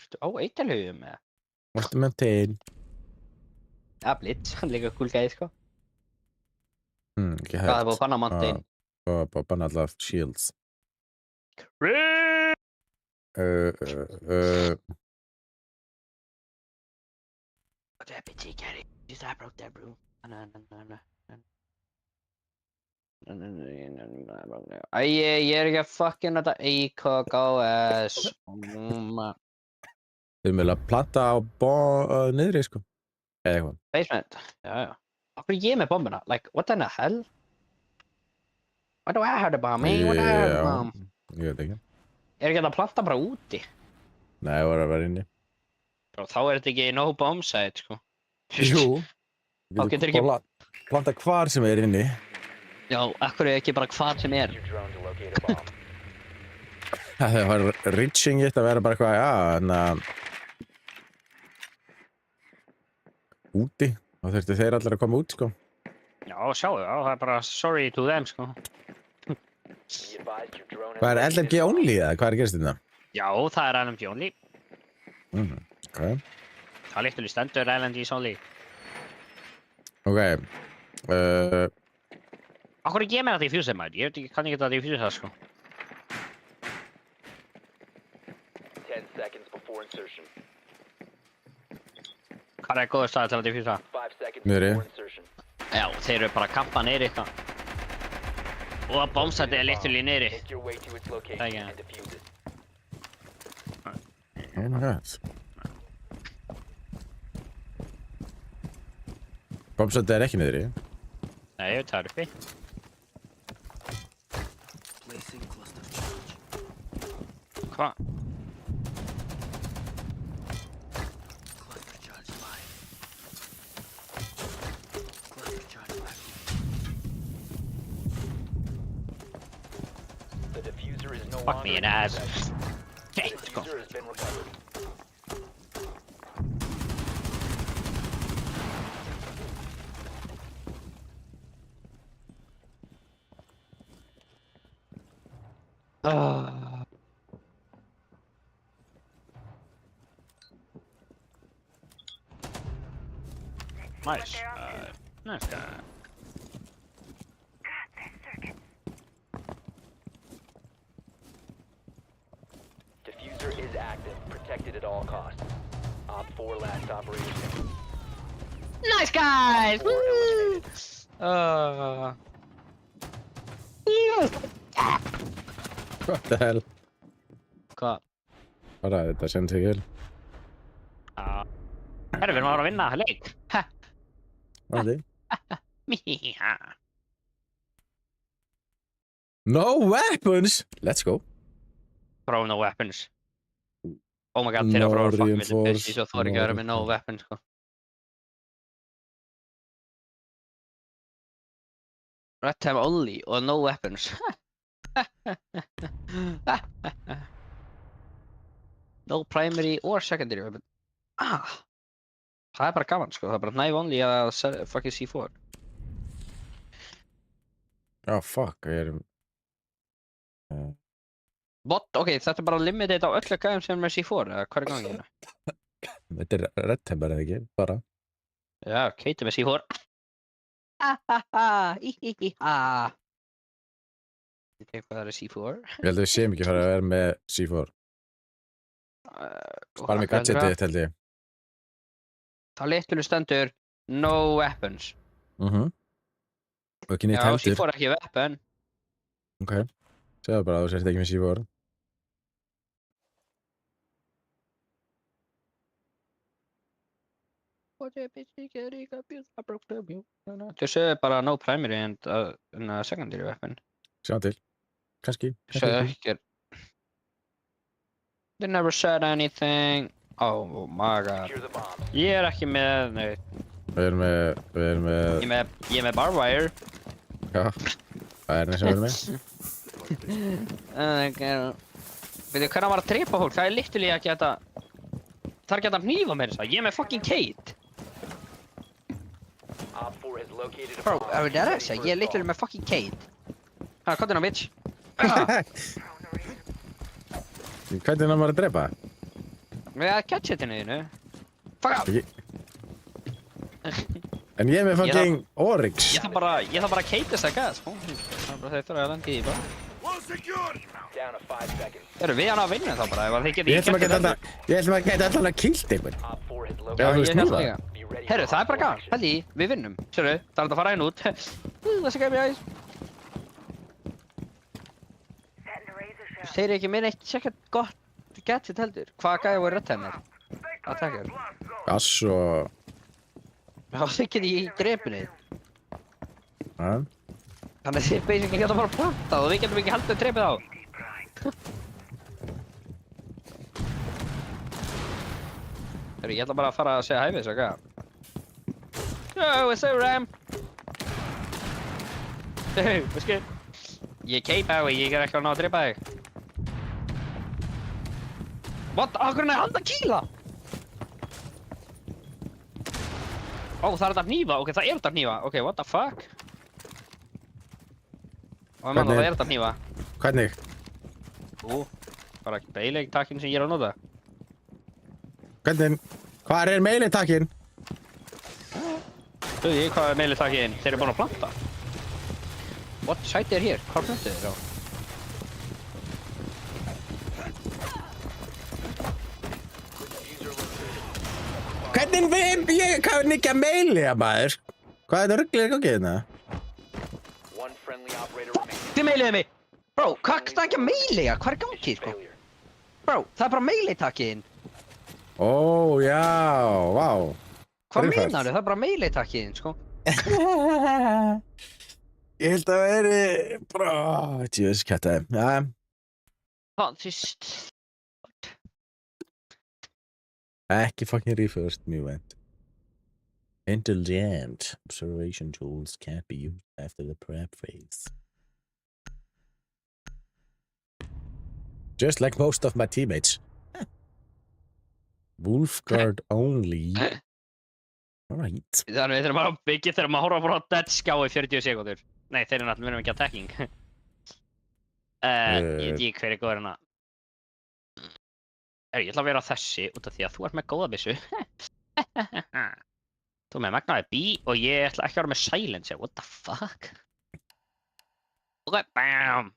Ertu á eitilhugum eða? Verður Montaigne? Ja, Blitz, hann líka cool gæði, sko. Ekki Hvað er hægt. búið að banna Mountain? Og bara banna alltaf shields. Deputy Gary, just I broke that bro. Æ, ég er ekki að fucking þetta IKGS. Þeir eru meðal að planta á niðri, sko. Eða eitthvað. Basement, já, já. Akkur ég með bombuna? Like, what the hell? What do I have the bomb, man? What do I have the bomb? Ég veit ekki. Er ekki að planta bara úti? Nei, það var að vera inni. Bro, þá er þetta ekki no bomb site, sko. Jú. Þá getur ekki- Planta hvar sem er inni. Já, akkur er ekki bara hvað sem er. Your drone to locate a bomb. Það var reaching it að vera bara eitthvað, já, en að úti. Þá þurftu þeir allir að koma út, sko. Já, sjáu, já, það er bara sorry to them, sko. Be advised your drone has Hvað er located LMG a bomb. only, eða hvað er gerst þetta? Já, það er LMG only. Ok. Það líktur í stendur LMG only. Ok. Akkur ekki ég með þetta í fjósið, maður? Ég veit ekki, kann ekki þetta í fjósið það, sko. 10 seconds before insertion. Hvað er góður staði til þetta í fjósið það? 5 seconds Niðri. before insertion. Já, þeir eru bara að kampa neyri eitthvað. Og að bombsætið er líktur í neyri. Make your way to its location Thank you. and defuse it. Oh my god. Bombsætti er ekki niðri. Nei, ég veit það er uppi. Placing cluster charge. Hvað? Cluster charge live. Cluster charge active. The diffuser is no Fuck longer me in in ass. possession. Hey, The let's go. diffuser has been recovered. Nice. Nice guy. Diffuser is active, protected at all costs. Op 4 last operation. Nice guys! Four eliminated. What the hell? Hvað? Bara þetta sem tegil. Herru, við erum að fara að vinna leik. Ha, Vandi. míha. No weapons! Let's go. Throw no weapons. Oh my god, þeir eru að fara að fucking with the reinforce, bitch, svo þú er ekki að vera með no weapons, sko. Red time only og no weapons. No primary or secondary weapon. Það er bara gaman, sko. Það er bara knife only að fucking C4. Oh fuck, ég er... Bot, ok, þetta er bara limited á öllu gæðum sem er með C4, eða hvað er gangið hérna? Þetta er red temper eða ekki, bara. Já, Kate með C4. Ég tek hvað það er C4. Ég held að við séum ekki fara að vera með C4. Bara með gadgetið þitt held ég. Það litlu stendur no weapons. Og ekki nýtt Já, heldur. C4 er ekki weapon. Ok. Segðu bara að þú sért ekki með C4. Þau sögðu bara no primary and secondary weapon. Sjá til. Kanski. Sögðu ekki. They never said anything. Oh my god. Secure the bomb. Ég er ekki með, nei, Við erum með... ég er með barbed wire. Já. Það er neins sem við erum með. Veitu, hvernig var að drepa fólk? Það er litlulega ekki að það er ekki að hnífa mér þess að. Ég er með fucking Kate. Op 4 has located a Bro, bomb. er Be það ready þessi? for Ég er assault. literally með fucking Kate. Hvað er það, bitch? Ah, Hvernig er maður að drepa? með catchetinu þínu. Fuck out! En ég er með fucking Oryx. Ég þarf bara að Kate þess að gæða, sko. Það er bara þeir þurfa að landa í því, bara. Down to 5 seconds. Erum við hann að vinna þá bara, ef þið Ég ætlum að geta allan að killt einhvern. Op 4 has Já, located. þú Ég veist held nú líka. Be ready Herru, for það er bara hostile gaman. action. Pældi í, við vinnum. Sérðu, það er þetta að fara einn út. Þessi gæmi aðeins. Setting the razor sharp. Þeir eru ekki með neitt sérstaklega gott gadget heldur. Hvað gæði voru rödd hennar? Að taka þér. Gass og... Já, þið getið í drepinni. Ja. Þannig að þið basically geta bara plantað og við getum ekki haldið drepið á. Herru, ég ætla bara að fara að segja hæfið, svo gæða. Yo, what's up, Ram? Hey, what's good? Ég keipa og ég er ekki að ná að drepa þig. What? Akkur er hann að kýla? Ó, það er þetta hnífa. Ok, það er þetta hnífa. Ok, what the fuck? Og ég mann að það er þetta hnífa. Hvernig? Bara beilegtakkin sem ég er að nota. Hvernig? Hvar er meilitakkin? Þú ég, hvað er meilegtakkin? Þeir eru búin að planta. What sæti er hér? Hvað plantið þeir á? Hvernig ég kann ekki að meili að maður? Hvað er þetta rugglir í gangi hérna? One friendly operator remaining. Þið meiliðið mig! Bro, hvað er ekki að meilega? Hvað er gangið, sko? Failure. Bro, það er bara meilegtakkin. Ó, já, vá. Hvað Rifast. meinar þau? Það er bara meilegtakkin, sko. Ég held að veri bara... Tjóðis kættaði. Já, Það fyrst. ekki fucking reversed me went. Intelligent observation tools can't be used after the prep phase. Just like most of my teammates. Wolfguard only. Alright. Þannig við þurfum að byggja þegar maður horfa bara á dead skjá í 40 sekúndur. Nei, þeir eru náttúrulega verðum ekki attacking. Ég veit ekki hver er góður hérna. Ég ætla að vera á þessi út af því að þú ert með góða byssu. Þú með magnaði B og ég ætla ekki að vera með silencer. What the fuck? Ok, bam!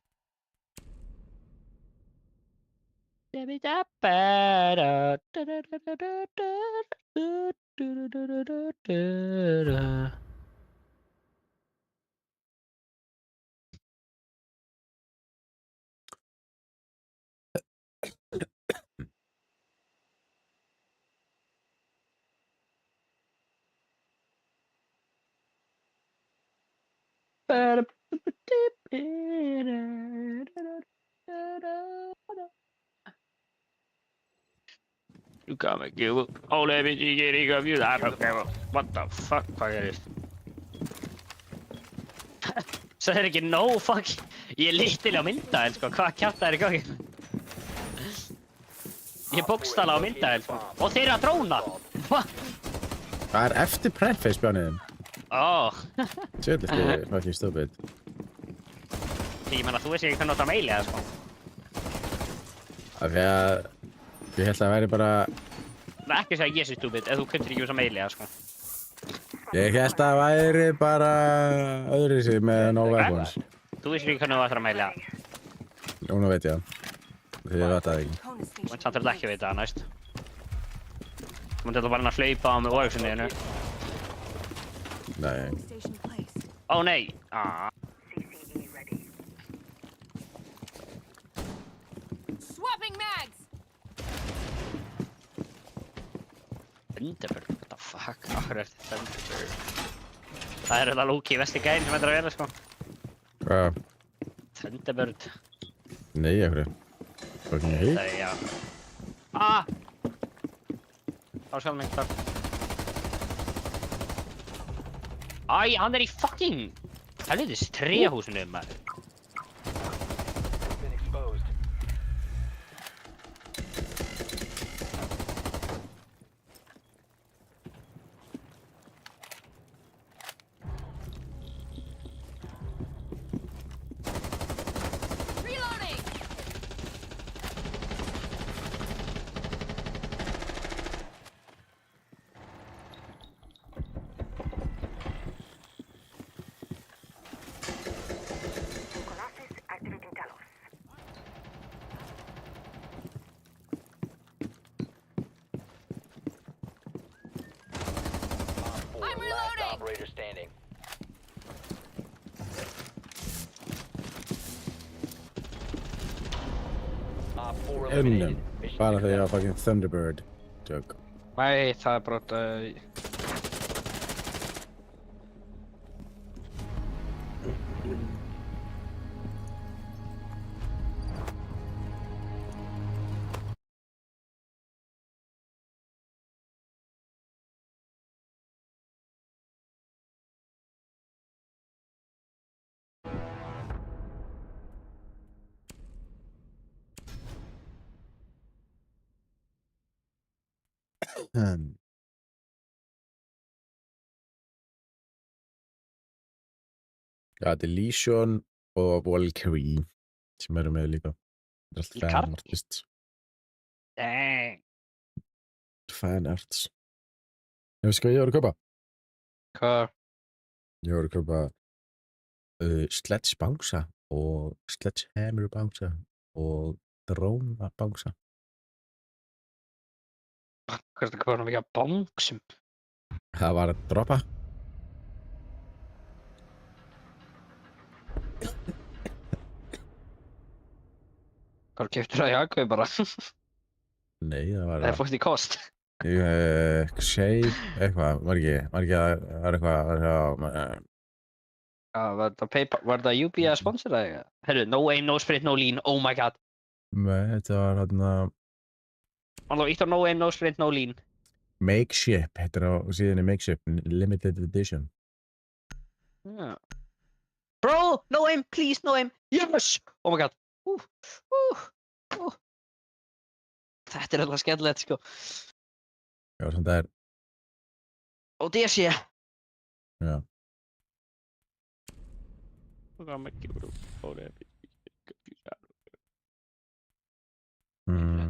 You gotta give up. All that bitch you get, you gotta use that. What the fuck? Hvað gerist? Svo er ekki no fuck. Ég er litilega á myndaðel, sko. Hvað kjarta er í gangi? Ég er bókstala á myndaðel, sko. Og þeir eru að dróna. Það er eftir prep phase bjániðin. Sjöld eftir fucking stupid. Ég menna, þú veist ekki hvernig þetta meili eða, sko. Af því að... Ég held að það væri bara... Það er ekki að segja ég sé stupid, ef þú kundir ekki þessa meili eða, sko. Ég held að það væri bara... öðru sig með no weapons. Þú veist ekki hvernig þú ætlar að meili eða. Núna veit ég það. Því ég veit það ekki. Þú veit samt ekki að vita það næst. Þú mútti bara að hlaupa á með orðsynniðinu. Nei. Ó nei! CCE ready. Swapping mags! Thunderbird, what the fuck? Akkur er þetta Thunderbird? Það er þetta Loki vesti gæðin sem þetta er að vera, sko. Hvað? Thunderbird. Nei, akkur. Fucking hit? Það er, já. Þá sjálf mig þar. Æ, hann er í fucking... Helvitis tréhúsinu, maður. Been exposed. operator standing. Op 4 Unnum. eliminated. Mission Bara þegar ég var successful. fucking Thunderbird. Joke. Nei, það er bara Já, þetta er Legion og Valkyrie sem eru með líka. Þetta er allt Í fanartist. Dang. Fanarts. Ég veist hvað ég voru að kaupa? Hvað? Ég voru að kaupa Sledge Bánsa og Sledgehammer Bánsa og Drone Bánsa. Hvað er þetta hvað mikið að bánsum? Það var að droppa. Hvað keftur það í Hagkaup bara? Nei, það var Það er fókt í kost. Shape, eitthvað, var eitthvað, Var þetta UPS sponsor eða eitthvað? Herru, no aim, no sprint, no lean, oh my god. Nei, þetta var hérna Alltaf ítt á no aim, no sprint, no lean. Makeship, heitir á síðunni Makeship, Limited Edition. Yeah. Bro, no aim, please, no aim. Yes! Oh my god. Þetta er alltaf skemmtilegt, sko. Já, sem það er, Og DC. já. Þetta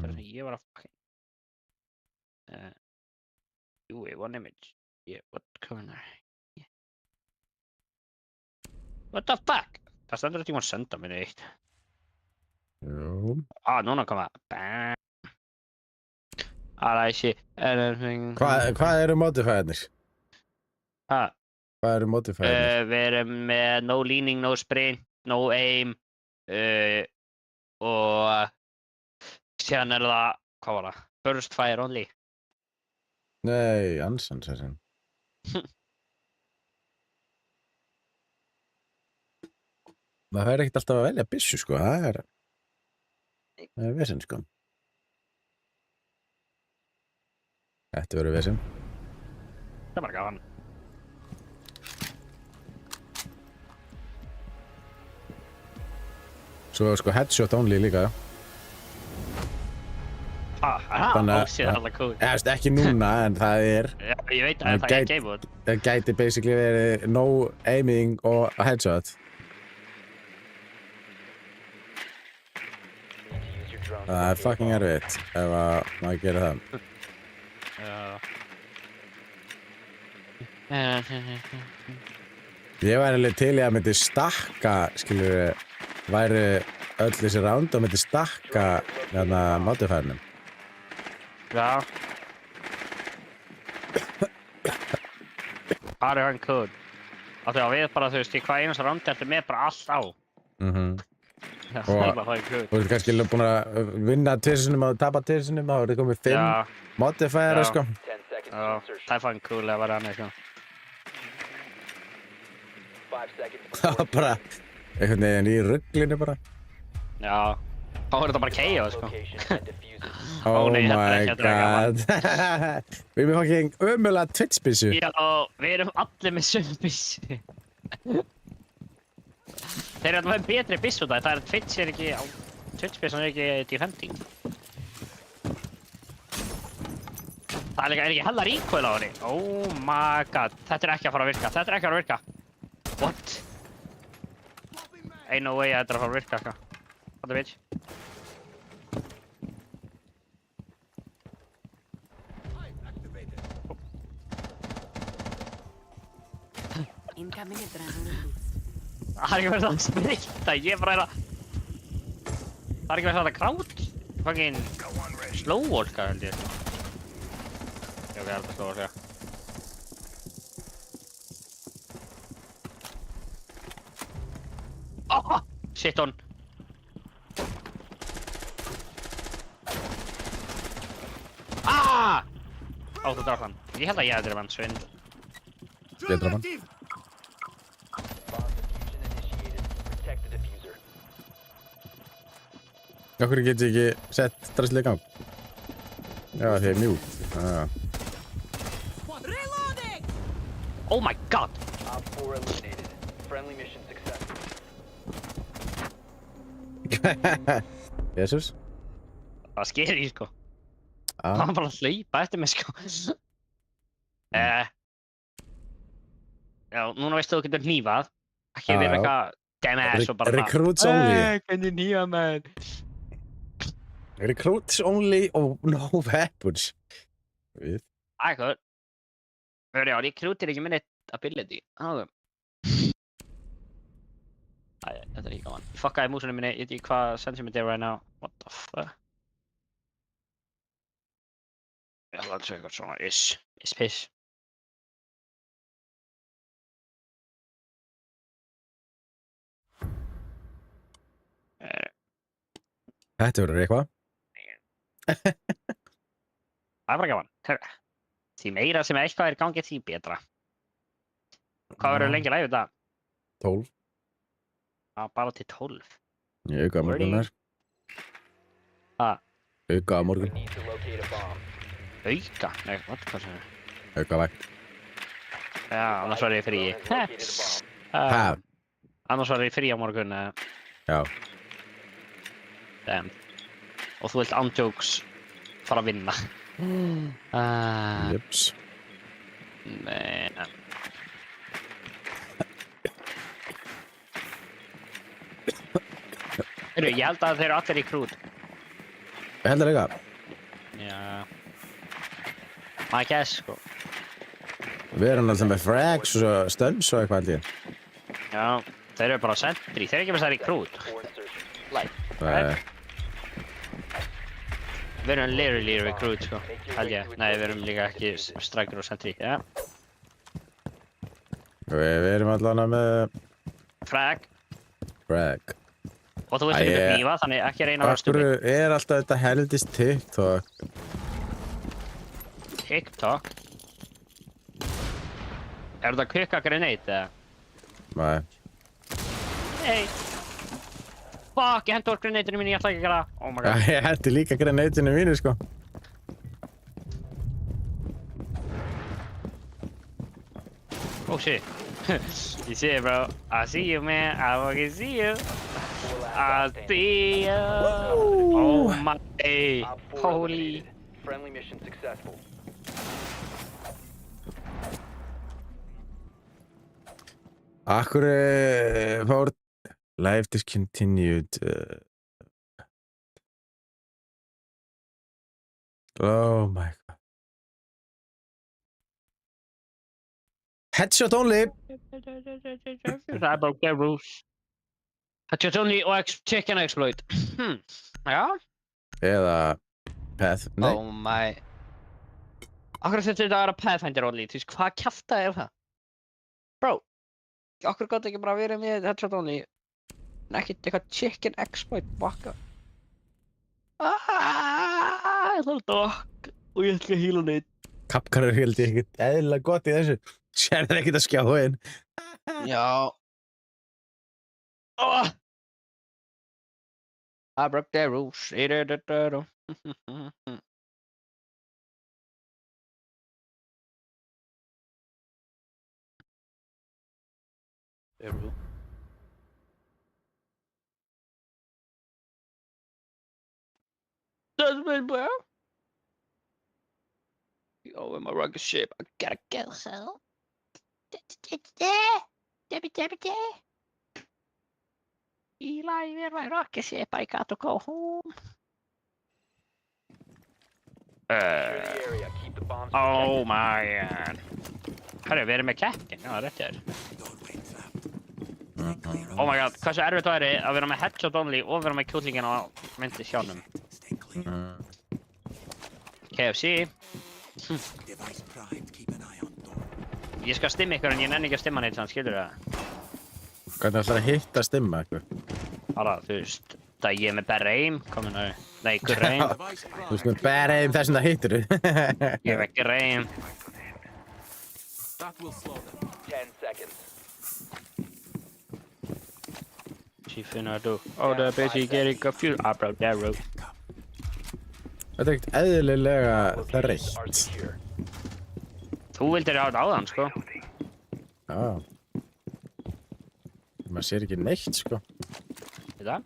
er sem ég var að fucking one image. Yeah, what corner? Yeah. What the fuck? Það stendur að ég má senda mér eitt. Jú. Núna koma. Bam. I see anything. Hvað eru modifierarnir? Ha? Hvað eru modifierarnir? Við erum með no leaning, no sprint, no aim og síðan er það, hvað var það? Burst fire only. Nei, ansans þessi. Það er ekkert alltaf að velja byssu, sko. Það er vesen, sko. Þetta verður vesen. Það er bara gaman. Svo sko headshot only líka. Þannig að- Ósið allar kóð. Eða, veist, ekki núna, en það er. Já, ég veit að það er game mode. Það gæti basically verið no aiming og headshot. Use your drone. Það er fucking erfitt ef að maður gerir það. Ég væri alveg til í að myndi stakka, skilur, væri öll þessi round og myndi stakka þarna modifierarnum. Já. Hvað er hann kóð? Af því að við bara, þú veist, í hvað einast randi ertu með bara allt á. Það er bara það kóð. Þú ert kannski búin að vinna tvissunum og tapa tvissunum, þá er það komið 5 Já, modifierar, Já. sko. 10 seconds to já, insertion. það er fann cool að vera annað, sko. 5 seconds Það before var bara einhvern veginn í rugglinu bara. Já, þá er þetta bara KO, sko. location and defuse it. Oh nei, þetta er my ekki að draga god. Við erum fucking ömulega Twitch-byssu. Já, við erum allir með sömu byssu. Þeir eru alltaf með betri byssu það er Twitch er ekki, Twitch-byssan er ekki defending. Það er líka, er ekki hella recoil á henni? Oh my god, þetta er ekki að fara að virka, þetta er ekki að fara að virka. What? Ain't no way að þetta er að fara að virka, sko. What the bitch? Incoming adrenaline boost. Það er ekki verið að spritta, ég er bara að... Það er ekki verið að krát... Fucking... Slow-walka, held ég. Já, við erum að slow-walka. shit on. Ah! Áttu að drafa hann. Ég held að ég hefði drifað hann, svinn. Ég draf hann. Bomb diffusion initiated. Protect the diffuser. Okkur get ég ekki sett drasli í gang. Já, þið er mjút. Reloading! Oh my god! Op 4 eliminated. Friendly mission successful. Jesus. Það var skeri, sko. Ah. Hann var bara að hlaupa eftir mig, sko. Já, núna veistu þú getur hnífað. Ekki verið eitthvað damage og bara Recruits only. Hvernig hnífa, man? Recruits only og no weapons. Við. Ægur. Já, recruit er ekki minni ability. Ægur. Æ, þetta er ekki gaman. Ég fuckaði músunum minni, ég veit ekki hvað sentiment er right now. What the fuck? Ég ætla að segja eitthvað svona is piss. Þetta verður eitthvað. Það er bara gaman. Því meira sem eitthvað er í gangi, því betra. Hvað verður lengi live í dag? 12. Já, bara til 12. Ég auka að morgun þar. Ha? Auka að We morgun. need to locate a bomb. Auka? Nei, hvað sem er? Auka vægt. Já, annars var ég frí. Located a bomb. Ha? Annars var ég frí á morgun. Já. Damn. Og þú vilt andjóks fara að vinna. Jeps. Nei. Heyrðu, ég held að þeir eru allir í krút. Ég heldur eitthvað. Já. I guess, sko. Við erum alltaf með frags og stunts og eitthvað held ég. Já, þeir eru bara sentry. Þeir eru ekki með þær í krút. For insertion. Við erum literally recruit, sko. Held ég. Nei, við erum líka ekki striker og sentry. Já. Við erum allavega með Frag. frag. Og þú veist ekki að hnífa, þannig ekki reyna að vera Akkur stupid. er alltaf þetta heldist TikTok. TikTok. Er þetta kvika grenade, eða? Nei. Nei. Fuck, ég hendi úr grenadeinu mínu, ég ætla ekki að gera það. Oh my god. Ég hendi líka grenadinu mínu, sko. Oh shit. You see it, bro. I see you, man. I fucking see you. I see you. Oh my day. Op 4 Holy. eliminated. Friendly mission successful. Akkur fór live discontinued. Oh my god. Headshot only. I broke their rules. Headshot only og chicken exploit. Já. Eða path. Nei. Oh my. Akkur þetta að vera Pathfinder only. Þú veist, hvað kjafta er það? Bro. Akkur gátt ekki bara verið með headshot only. En ekkert eitthvað chicken exploit. Baka. Ég ætla að dokk. Og ég ætla að heala neitt. Kapkarar held ég ekkert eðlilega gott í þessu. Sérðu ekkert að skjáin. Já. Oh. I broke their rules. That's me, bro. Oh, in my rocket ship. I gotta get home. Eli, in my rocket ship. I gotta go home. Secure the area. Keep the bombs Oh protected. my god. Herru, við erum með kettin. Já, þetta er. Doorway trapped. Stay clear of Oh my god, hversu erfitt væri að vera með headshot only og vera með kjúklingin á myndi sjálfnum. Stay clear. KFC. Device primed. Keep an eye on door. Ég skal stimma ykkur en ég nenni ekki að stimma neitt, þannig skilur það. Hvernig ætlar að hitta stimma eitthvað? Bara, þú veist, það ég er með Berreim, komin að, nei, Gurreim. Device Þú veist prime. með bara einn þessum það hittir Ég er með Gurreim. That will slow them. 10 seconds. She finna do. Oh, the bitch getting confused. I broke that rope. Þetta er ekkert eðlilega Locations are þreytt. secure. Þú vildir hafa þetta áðan, sko. Já. Maður sér ekki neitt, sko. Þetta?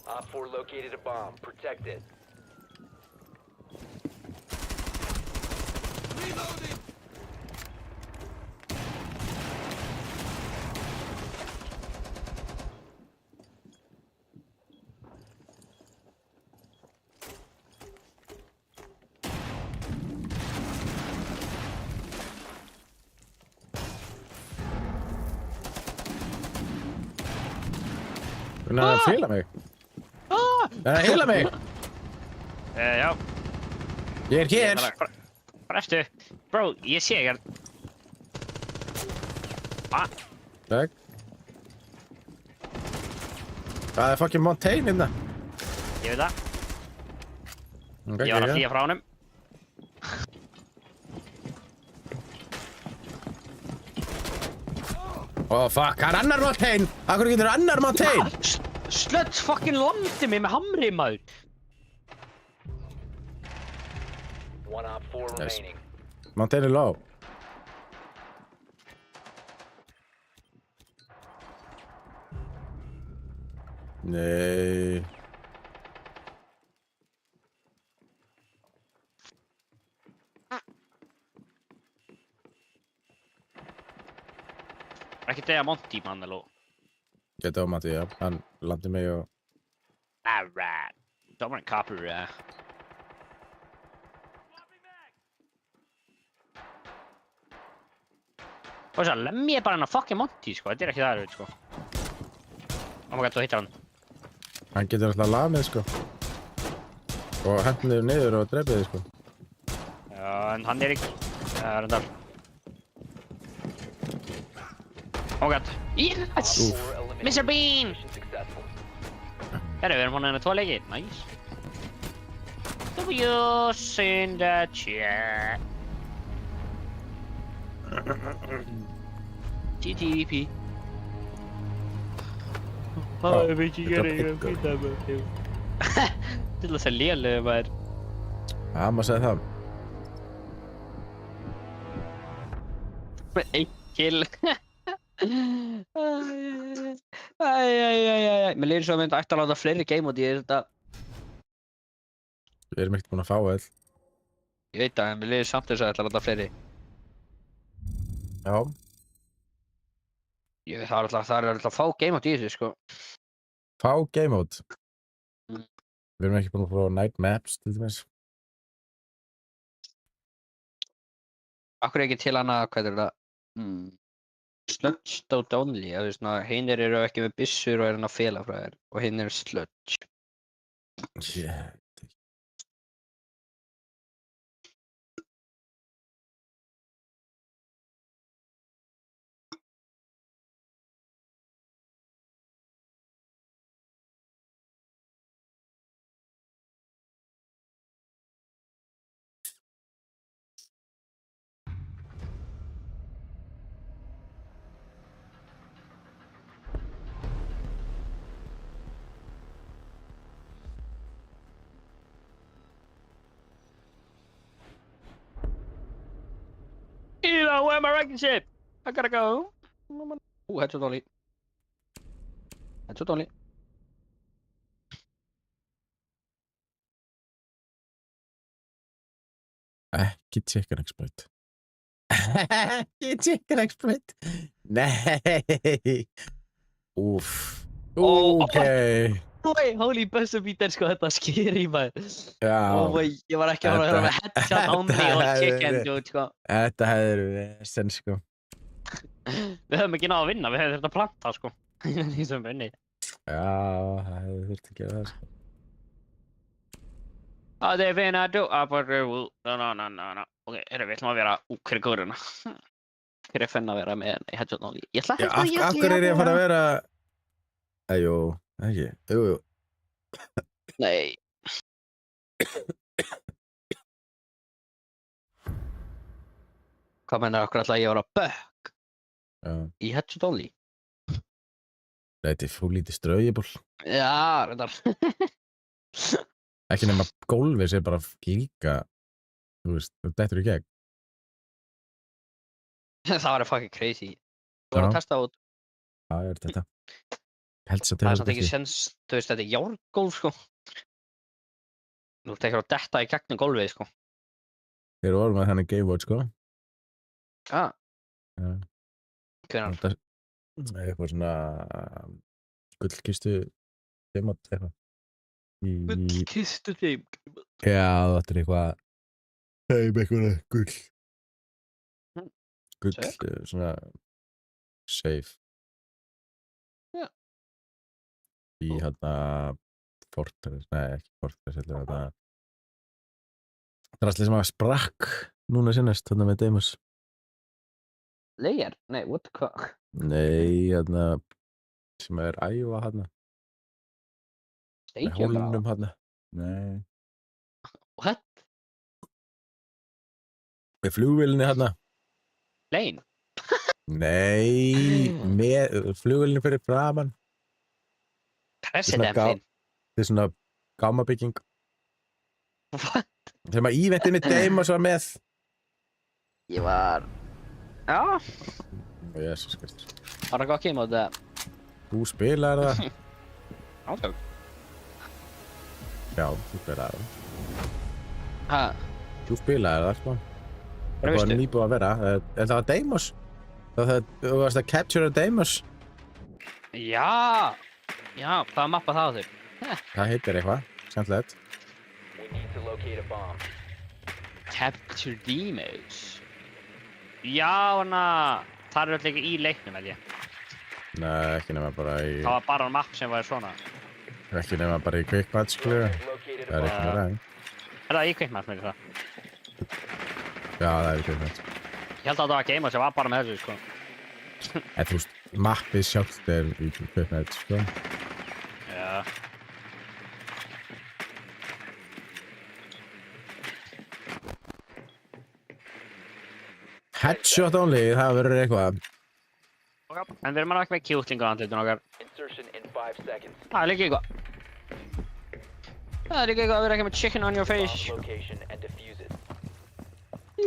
Op 4 located a bomb. Protect it. Reloading! Hvernig er það að fíla mig? Það er að hýla mig! Já. Ég er hér! Brestu. Bro, ég sé ekki. Takk. Það er fucking Montaigne hérna. Ég veit það. Okay, Ég var að flýja frá honum. Oh fuck, það er annar Montaigne! Akkur getur annar Montaigne? Slöts fucking landi mig með hamri, maður. One Op 4 Nice. remaining. Montaigne er low. Nei. Ekki degja Monty, mann, alveg. Geta á Matti, já. Hann landi mig og... Alright. Dominic Copper, Og svo lemmi ég bara hennar fucking Monty, sko. Þetta er ekki það erfitt, sko. Oh my god, þú hittar hann. Hann getur alltaf lamið, sko. Og hendur niður og dreipið þið, sko. Já, en hann er ekki. Það er endar. Oh my god. Yes! Op 4 eliminated. Mr. Bean! Mission successful. Herru, við erum hann hennar 2 leikir. Nice. W's in the chat. TTP. Oh, veit ég þetta ekki piggur. að með þig. Til þess að lélega maður. Já, maður segði það. Með einn kill. Æjæjæjæjæjæj. Mér líður svo að myndi ætti að láta fleiri game út í þetta. Við erum ekkert búin að fá all. Ég veit það, en mér líður samt þess að ætla að láta fleiri. Já. Það er alltaf að fá game út í þessu, sko. Fá game mode. Mm. Við erum ekki búin að fá night maps, til dæmis. Akkur er ekki til hana, hvað er það? Sludge out only, eða þú veist svona, hinir eru ekki með byssur og er hann að fela frá þér. Og hinn er sludge. Yeah. Ela, where am I wrecking ship? I gotta go. Headshot only. Headshot only. Ekki chicken exploit. Ekki chicken exploit. Nei. Úff. Okay. Oi, holy buzzerbeater, sko, þetta sker í maður. Já. Ég var ekki að fara að höra með headshot only og chicken dude, sko. Þetta hefur vesen, sko. Við höfum ekki náða að vinna, við höfum þurft að planta, sko. Því sem vinni. Já, það hefur þurft að gera það, sko. Að þið finna að no. Ok, við ætlum að vera hver er góður hérna? Hver er fenn að vera með í headshot only? Ég ætla Já, af hverju er ég að fara að vera... Jú, ekki, jú. Nei. Hvað menna okkur ætla ég að vera bökk Já, í headshot only? þetta er fólítið straujiból. Já, reyndar. Ekki nema gólfið sé bara líka, þú veist, þú dettur í gegn. Það var fucking crazy. Þú voru Já. að testa út. Það er þetta. Helst að Það er samt ekki sens, þú veist, þetta er járngólf, sko. Þú ert ekki að detta í gegnum gólfið, sko. Þeir voru með þannig Gamewatch, sko. Ah, Já. hvenær? Þetta er eitthvað svona gullkistu demot eitthvað. Kistu þeim. Já, þetta er eitthvað eitthvað gull. Gull, Sick. svona safe. Já. Í hérna Fortress, nei ekki Fortress, heldur þetta drasli sem að sprakk núna sinnast, þarna með Deimos. Leir? Nei, what the fuck? Nei, hérna sem er æfa hérna, með Steikja hólnum hérna. Nei. What? Með flugvélinni hérna. Lein? Nei, með flugvélinni fyrir framan. Presidentin? Þetta er svona gámabygging. What? Þegar maður íventinni Deimos var með. Ég var... Já, Jesus Kristus. var það gott game á það? Þú spilar það. Átök. Já, þú spilar það. Hæ? Þú spilaði það, sko. Hvað Það var veistu? nýbúið að vera. En það var Deimos. Þú varst að capture Deimos. Já! Já, hvaða mappa það á þau? Það heitir eitthvað. Skemmtilegt. We need to locate a bomb. Capture Demos. Já, hana, það er öll ekki í leiknum, held ég. Nei, ekki nema bara í... Það var bara mapp sem var svona. Ekki nema bara í quick match, sko. Located Það er a ekki meira enn. Er það í kveikmaður með það? Já, það er í quick match. Ég held að það var game sem var bara með þessu, sko. En þú veist, mappið sjálft er í quick match, sko. Já. Headshot only, það verður eitthvað. Ok, en við erum alveg ekki með kjúklingu á andlitun okkar. insertion in 5 seconds. Það er líka eitthvað. Það er líka eitthvað að vera ekki með chicken on your Bomb face. location and defuse it.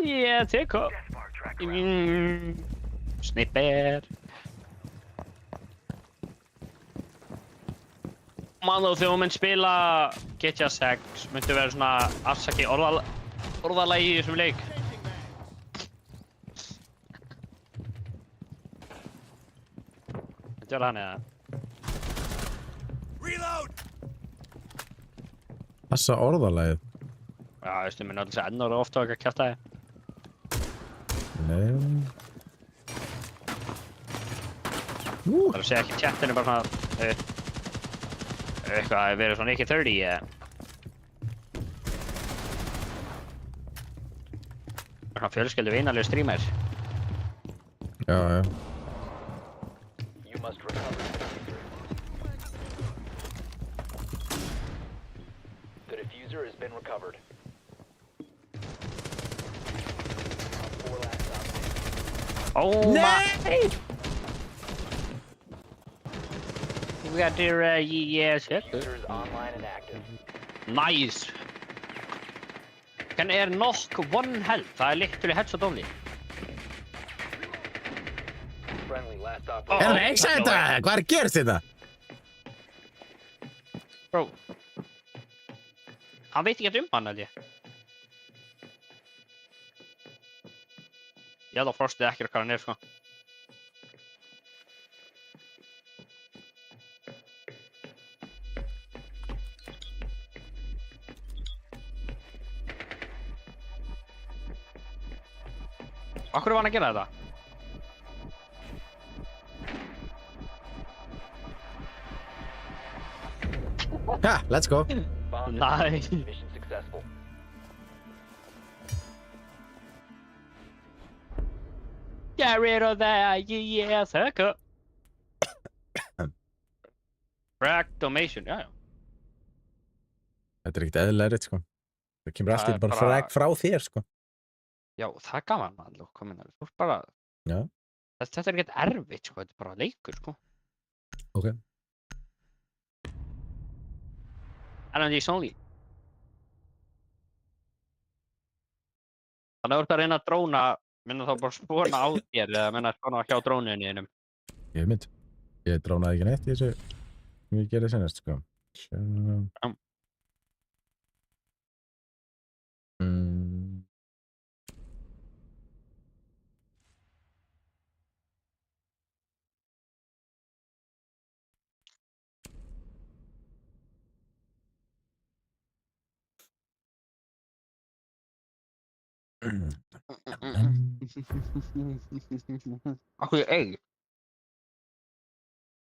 Yeah, take up. Deathbar track. Snipper. Man og þegar þú mynd spila GTA 6 myndu vera svona afsaki orðalagi í þessum leik. Myndu vera hann eða? Reload! Passa orðalagið. Já, veistu, minn öll þessi ennur ofta og ekki að kjafta þig. Nei. Það er að segja ekki í chatinu bara svona eitthvað að vera svona ekki 30 eða svona fjölskyldu vinarlegu streamer. Já, já. You must recover the diffuser. The diffuser has been recovered. Op 4 last stop. Oh my! We got your yes, yes. Diffuser is online and active. Nice. Hvernig er nokk one health? Það er literally headshot only. Friendly last Oh. operator. Er það ekki þetta? Hvað er að gerast þetta? Bro. Hann veit ekki hann, held ég. Ég held að Frostið ekki hvað hann er, sko. Af hverju var hann að gera þetta? Ha, let's go. Bomb Nice. Mission successful. Get rid of that, yes, haircut. Fragmentation, já. Þetta er ekkert eðlilegritt, sko. Það kemur Það allt í er bara bara- frag frá þér, sko. Já, það er gaman maður, komin að þú ert bara... Já. Þetta er ekkert erfitt, sko, þetta er bara leikur, sko. Ok. Energies only. Þannig að þú ert að reyna að dróna, minna þá bara spona á þér, eða minna að spona hjá drónuninni einum. Ég mynd. Ég drónaði ekki neitt í þessu sem ég gerði senast, sko. Já. Akkur ég eigin.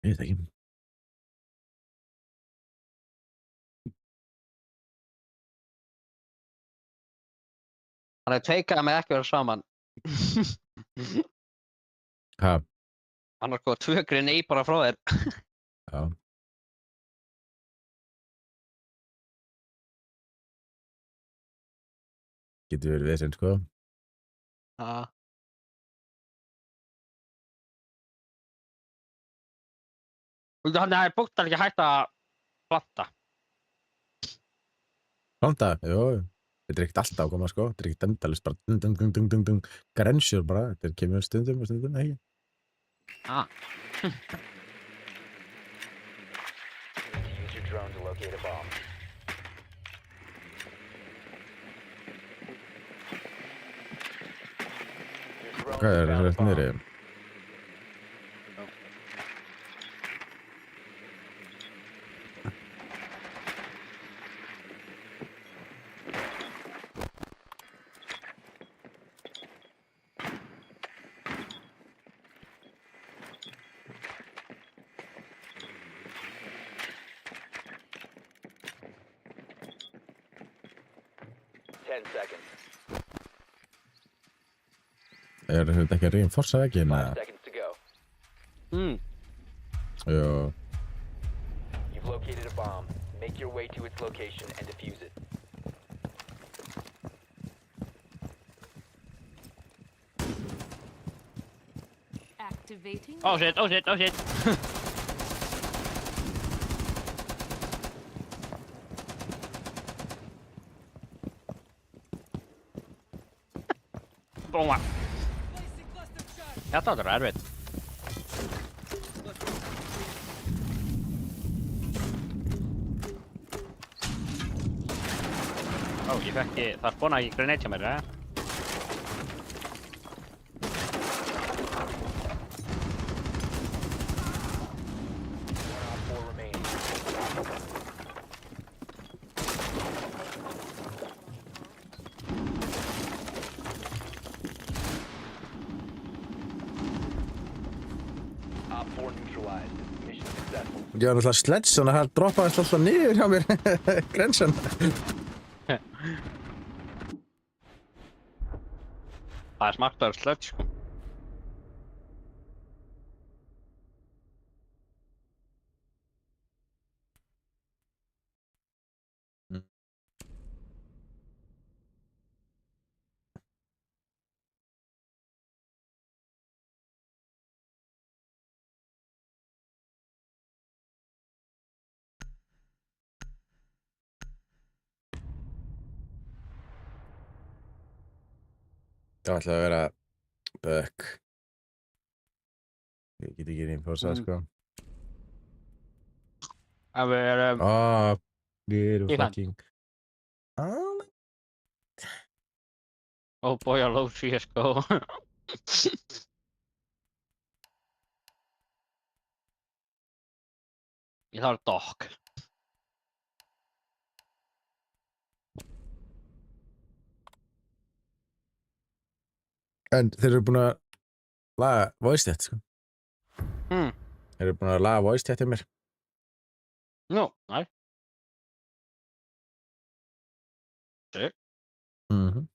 Ég veit ekki. Þannig að tveikaði mig ekki vera saman. Ha, Annars sko 2 grenade bara frá þér. já. Getur verið vesinn, sko. Já. Þannig að það er bókstaflega ekki hægt að planta. Planta, jú. Þetta er ekkert alltaf að koma, sko. Þetta er ekkert endalaust bara dung. Grensjur bara. Þetta kemur stundum og stundum, ekki? Ah. You need to use your drone to locate a bomb. Your drone Hvað er has found a þetta bomb. niðri? Ten seconds. Er þetta ekki að reinforsa vegginn, 5 eða? seconds to go. Jú. You've located a bomb. Make your way to its location and defuse it. Activating. Oh shit, oh shit, oh shit. Bóma. Þetta er erfitt. Ó, ég fekk það spónaði ekki grenade hjá mér, One on 4 remaining. Op 4 neutralized. Mission successful. Ég var náttúrulega sledge, þannig að það droppaðist alltaf niður hjá mér. Grensan. Það er smart að vera slödd, sko. Það ætlaði að vera bökk. Ég get ekki reinforsað, sko. Ef við erum... Við erum Ég kann. fucking... Oh boy, I love CSGO. Ég þarf dock. En þeir eru búin að laga voice chat, sko. Hmm. Þeir eru búin að laga voice chat hjá mér. Nú, næ. Mhm.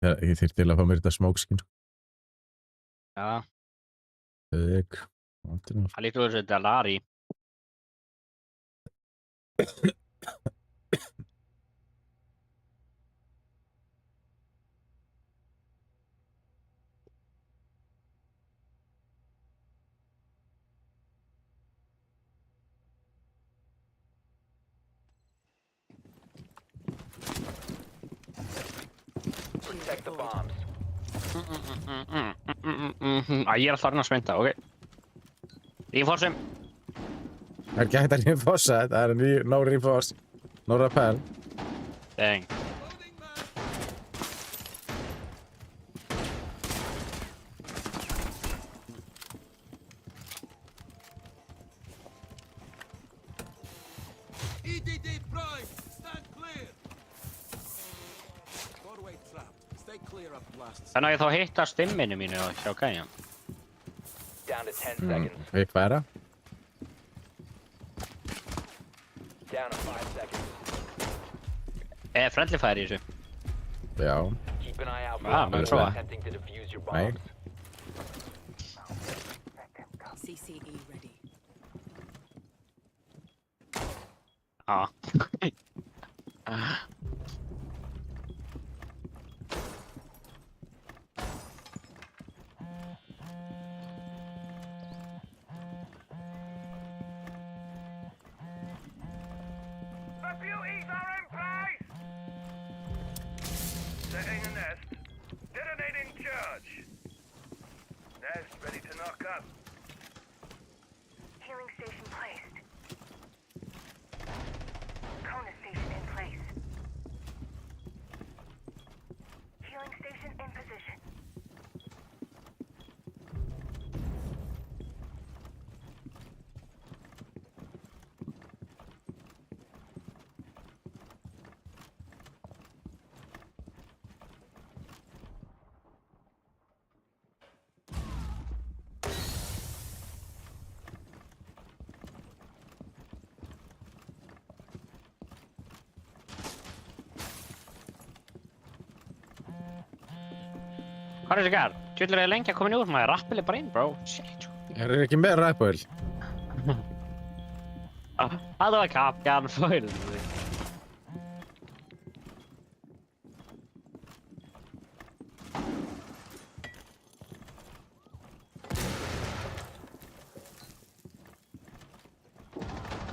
Ég þyrfti til að fá mér þetta smókskin. Ja, Það það lítur út þessu Delari. Protect the bombs. Æ, ég er alltaf að sprinta, ok. Reinforcem. er ekki hægt að reinforsa, það er no reinforce, no rappel. Dang. EDD prime, stand clear. Doorway trap. Stay clear of blasts. Þannig að ég þá hitta stimminu mínu og sjá gæja. Down to 10 seconds. Við hvaðra? Down to 5 seconds. Friendly fire í þessu. Já. Keep an eye out for Ah, enemies prófa. attempting to defuse your Nei. bombs. CCE ready. Já. The beauties are in place! Setting a nest. Detonating charge. Nest ready to knock up. Healing station placed. Kona station in place. Healing station in position. Hvað er þessi gær? Tjöldur er lengi að koma úr maður, rappil er bara inn, bro. Shit. Er ekki með rappel? Það var kapjan, fóil.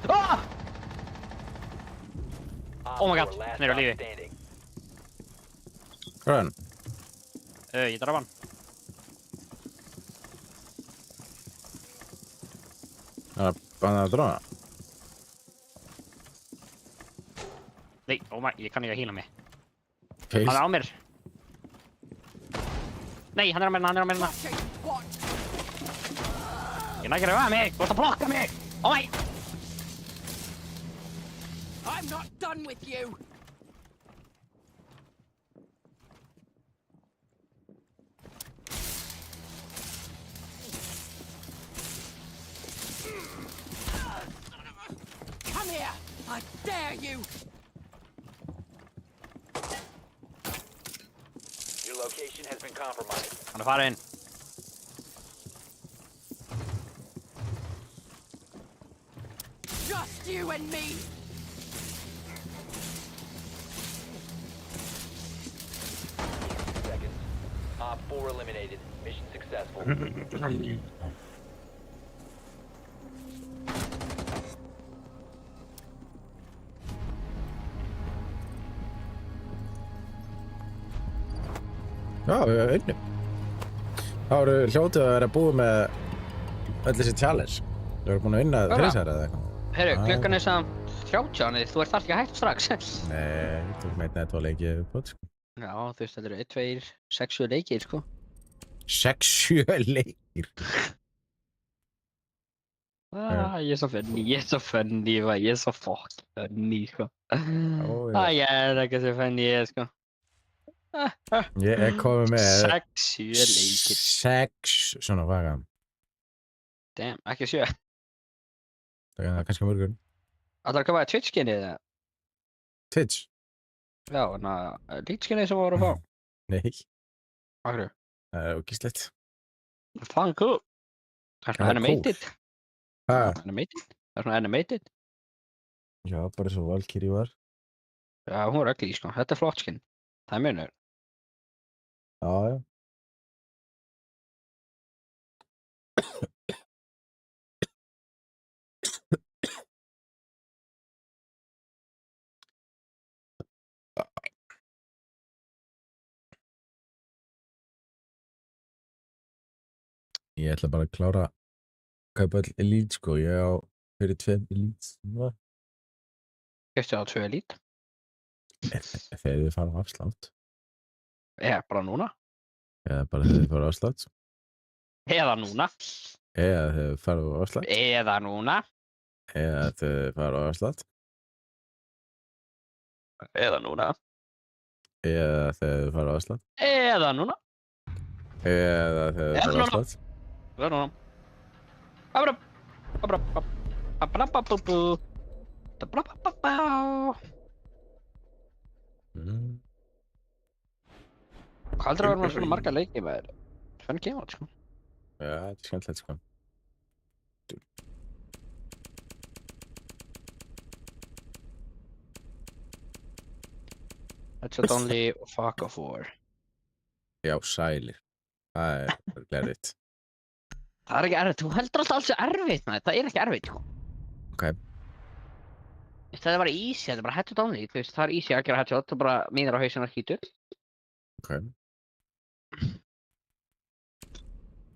Ah! Oh my god, Op 4, last niður á stop lífi. standing. Hvað er hann? Ég draf hann. Hann er að dróna? Nei, oh my, ég kann ekki að hýla mig. Face. Hann er á mér. Nei, hann er á mér, hann er á mér. Ég nægir að mig, þú ert að blokka mig. Oh my. I'm not done with you. Come here! I dare you! Your location has been compromised. Hann er farinn. Just you and me! Seconds. Op 4 eliminated. Mission successful. Já, við erum unnum. Þá eru hljótið að vera búið með öll þessi challenge. Þú eru búin að vinna Bara. þrísar eða eitthvað. Herru, Ah. klukkan er samt 30, þú ert alltaf ekki hægt strax. Nei, þú ert meitnaði 2 leikið uppbútt, sko. Já, þú veist, þetta eru 1, 2, 6, 7 leikir, sko. 6-7 leikir. Ég er svo funny, ég er svo funny, ég er svo fucking funny, sko. Ó, já. Ég er ekki svo funny, sko. Ég er komið með 6-7 leikir. 6 svona vaga. Damn, ekki 7. Það er kannski morgun. Ætlar að koma að Twitch-skinnið eða? Twitch? Já, þannig að lítskinnið sem voru að fá. Nei, Akkur, það er ógíslegt. fan cool. Það er Það svona er animated. Ha? Animated? Það er svona animated. Já, bara svo Valkyrie var. Já, hún er ugly, sko. Þetta er flott skinn. Það er munur. Já, já. Ég ætla bara að klára að kaupa all Elite, sko. Ég á fyrir 2 Elite. Keftu á 2 lít. Þegar þið fara á afslátt. Bara núna. Eða bara þegar þið fara á afslátt. Eða núna. Eða þegar þið fara á afslátt. Eða núna. Eða þegar þið fara á afslátt. Eða núna. Eða þegar þið fara á afslátt. Eða núna. Eða þegar þið fara á afslátt. Eða núna. Abra. Abra. Abra. Abra. Hvað heldur að vera með svona marga leiki með þér? Fenn game out, sko. Já, þetta er skemmtilegt, sko. Headshot only og fuck off war. Já, sælir. Það er glerið. Það er ekki erfitt, þú heldur alltaf alls erfitt, maður. Það er ekki erfitt, sko. Ok. Það er bara easy, þetta er bara headshot only, þú veist, það er easy að gera headshot og bara mínir á hausinn og skítur. Ok.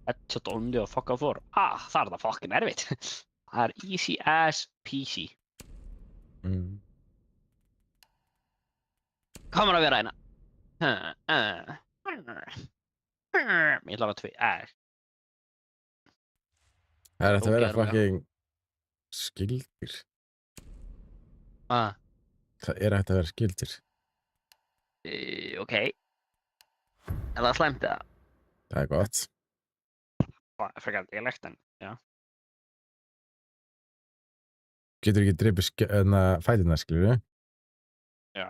Headshot only og fuck off war. Það er það fucking erfitt. Það er easy as peasy. Komur að vera hérna. Ég ætla að vera 2. Það er hægt að vera Ógeðlega. fucking skildir. Það Það er hægt að vera skildir. ok. Er það slæmt eða? Það er gott. Það er frekar délegt en, já. Getur ekki dreipið fætina, skilur við? Já.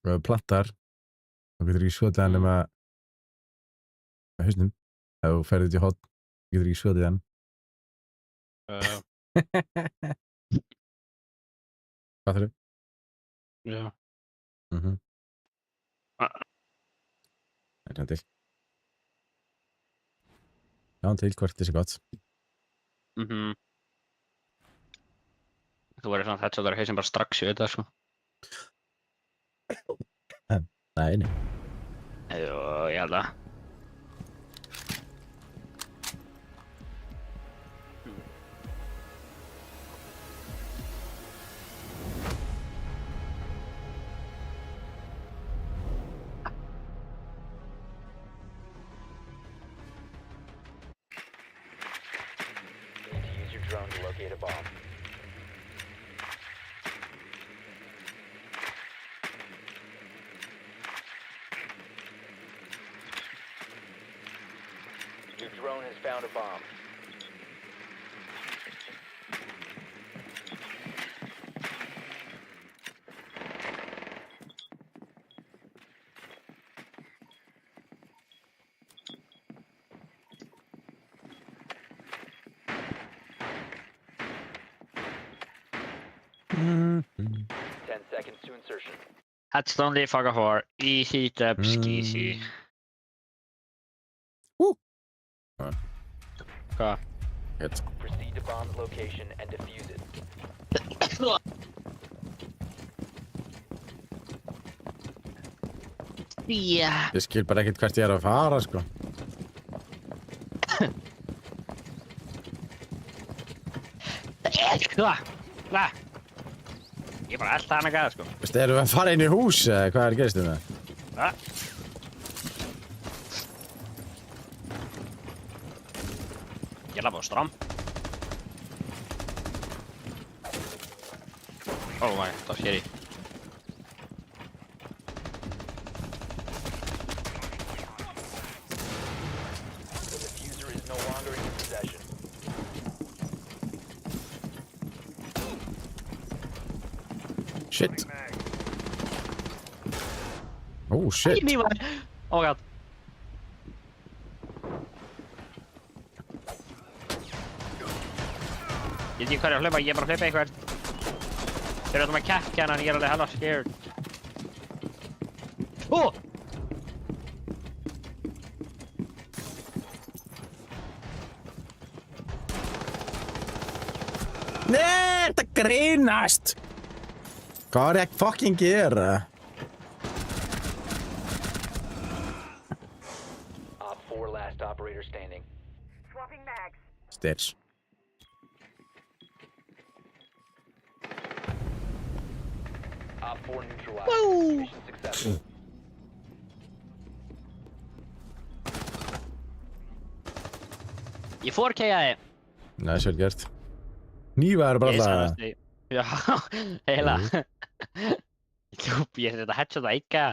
Og ef þú plantar, þá getur ekki skotið hann nema með hausnum. Ef þú ferðið út í hotn, getur ekki skotið hann. Hvað þarf? Já. Það er til. Sjáum til hvort þessi gott. Þú verður svona headshotar hausinn bara strax í auðvitað, sko. Nei, nei. Jú, ég held að. You need to use your drone to locate a bomb. Your drone has found a bomb. Mm. 10 seconds to insertion. Headshot only, fuck off war. Easy dub, skeezy. Hvað? Hett. Proceed to bomb's location and defuse it. Já. Ég skil bara ekkert hvert ég er að fara, sko. Hvað? Ég bara elda hana gæða, sko. Veistu, erum við að fara inn í hús, eða hvað er gerist þetta? Hvað? Ég lafa á strám. Oh my god, það sér ég. Shit. Oh shit. Í maður. Oh my god. Ég veit ekki hvað er að hlaupa, ég er bara að hlaupa eitthvað. Þeir eru með kekk hérna, ég er alveg hella scared. Oh! Nei, þetta grínast. Hvað er ég að fucking gera? Op 4 last operator standing. Stairs. Op 4 neutralized. Mission successful. Ég 4K-aði. Nei, sér gert. Nýva er bara alltaf. Já, heila. Ég þetta headshot að eika.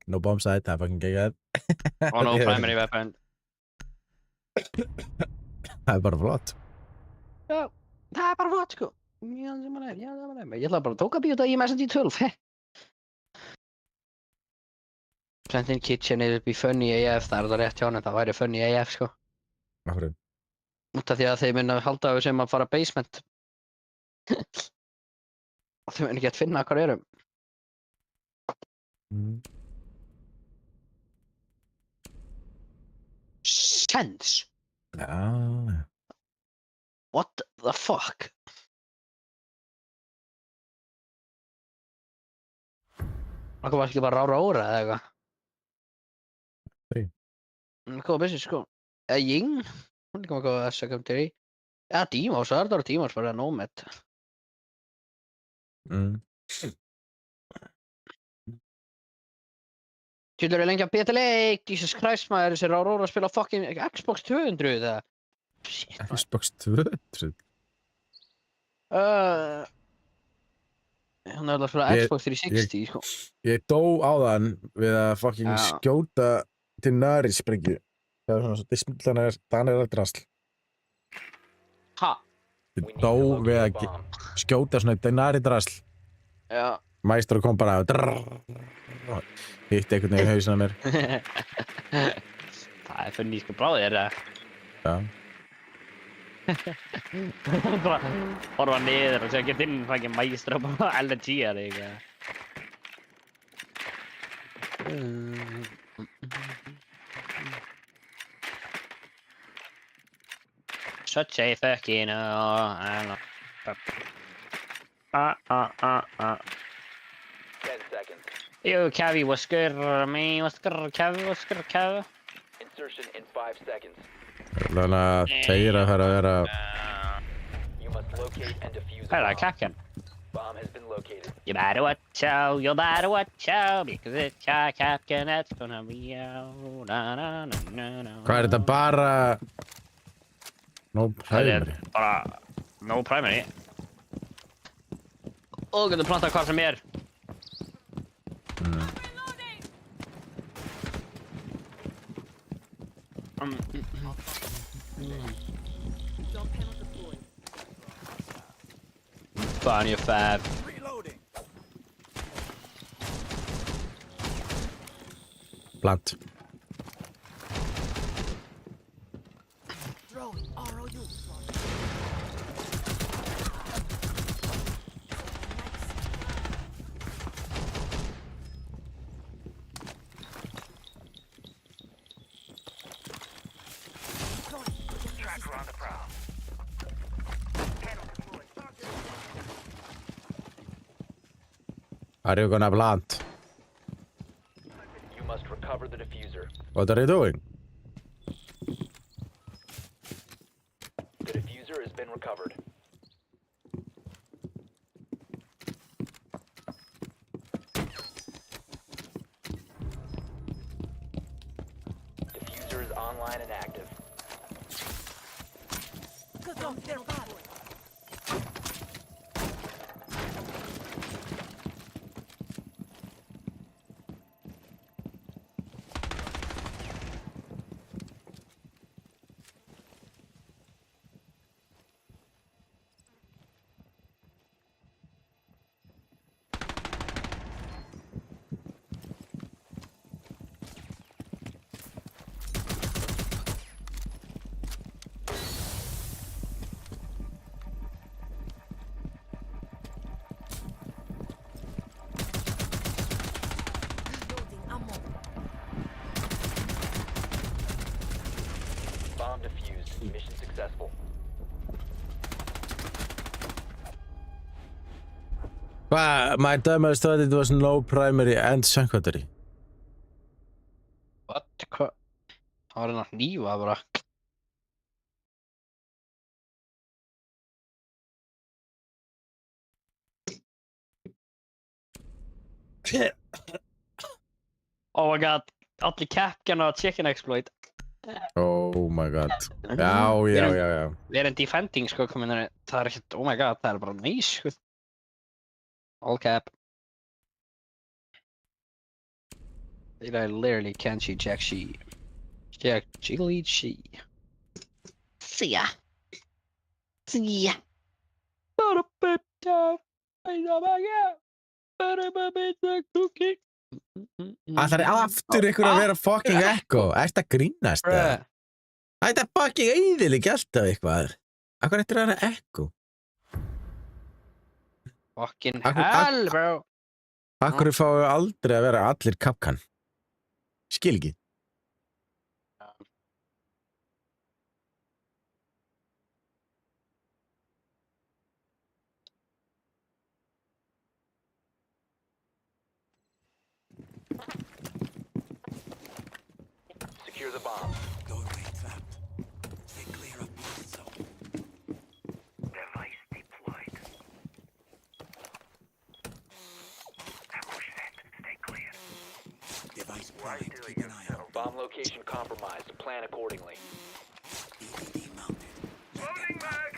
No bomb site, það er fucking geggjað. Og no primary weapon. Það er bara flott. Já, það er bara flott, sko. Já, það er, já, það er. Ég ætla bara að tóka bíóta í MSD12, he. Plantin Kitchen er upp í Funny AF, það er það rétt hjá hann, það væri Funny AF, sko. Af hverju? Út af því að þeir minna halda á sem að fara basement. Og þeir minna ekki að finna hvað erum. Sense? Já. What the fuck? Það var ekki bara rára óra eða eitthvað. Nei. Góða business, sko. Eða Ying? Hún líka með góða SKM3. Ja, Dímos, það er það Dímos bara Nomad. Tjúlur er lengi að beta leik, Jesus Christ maður, þessi Aurora að spila fucking Xbox 200 eða? Shit maður. Xbox 200. Hún er alveg að spila Xbox 360, sko. Ég dó áðan við að fucking Já. skjóta til Nari-sprengju. Það er svona svo þannig er drasl. Ha? Ég We need dó to við locate að a bomb. skjóta svona Denari-drasl. Já. Maestro kom bara hitti einhvern veginn í hausinn á mér. Það er fyrir nýsku bráðir, eða? Já. Bara horfa niður og segja get inn það ekki Maestro bara LNG eða eitthvað. Such a fucking I don't know. 10 seconds. Yo, Cavi, what's good, man? What's good, Cavi? What's good, Cavi? Insertion in 5 seconds. Þannig að tveir að fara að vera You must locate and defuse a Hörru, bomb. kakken. Bomb has been located. You better watch out, you better watch out, because it's a kakken that's gonna be out. Na, na, na, na, na. Hvað er þetta bara No primary? Bara no primary. Og getur plantað hvað sem er. Fun your fab. Reloading. Plant. Drone, ROU. Tracker on the prowl. Are you gonna plant? You must recover the diffuser. What are you doing? The diffuser has been recovered. Diffuser is online and active. Good on, they're bad. Mission successful. My dumbass thought it was no primary and secondary. What? Hvað? Það var hérna hnífa bara. Oh my god, allir Capcan og Chicken Exploit. Oh my god. Já. Við erum defending sko komin hérna, það er ekkert, oh my god, það er bara nice sko. All cap. I literally can't see Jack Shee. Jack Jiggly Shee. See ya. See ya. Það er aftur ykkur að vera fucking echo. Ertu að grínast það? Þetta er fucking eyðileg alltaf eitthvað. Akkur eftir að vera echo. Fucking hell, bro. Akkur fáu aldrei að vera allir Capcan. Skil ekki. Secure the bomb. Doorway trapped. Stay clear of blast zone. Device deployed. Ambush set. Stay clear. Device primed. Keep an eye out. Bomb location compromised. Plan accordingly. EDD mounted. Loading mag.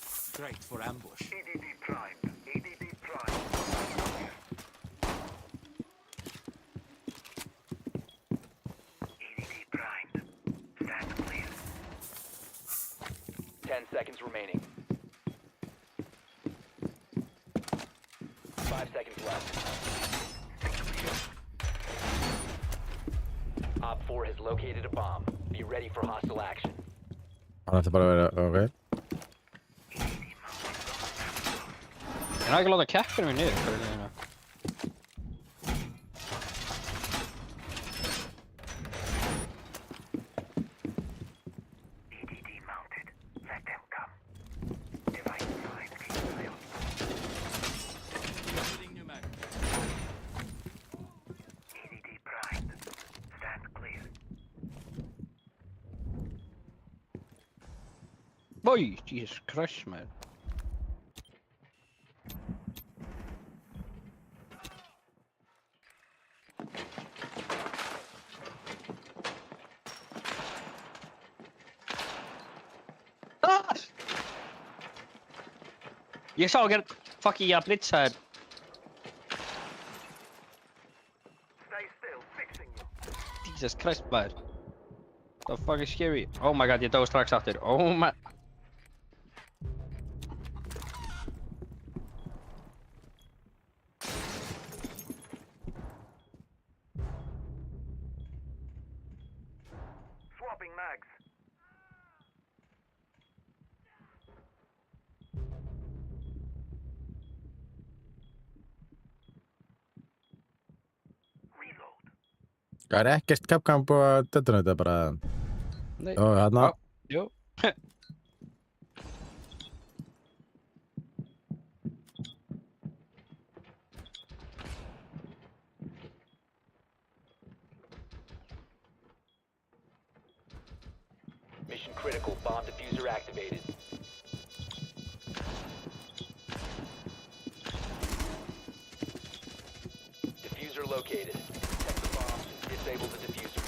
Straight for ambush. EDD primed. EDD primed. EDD primed. Stand clear. 10 seconds remaining. 5 seconds left. Op 4 has located a bomb. Be ready for hostile action. Hann ætti bara að vera, ok. Ég er ekki að láta Capcan mig niður fyrir hérna. EDD mounted. Let them come. Device primed. Keep an eye out. EDD primed. Stand clear. Boy, Jesus Christ, man. Ah! Ég sá ekki fucking ég að blitza þér. Stay still. Fixing you. Jesus Christ, maður. The fuck is scary? Oh my god, ég dó strax aftur. Oh my... Swapping mags. Reload. Það er ekkert Capcan búið að detonata bara. Nei. Ó, hérna. Jú. Mission critical. Bomb diffuser activated. Diffuser located. Protect the bombs and disable the diffuser.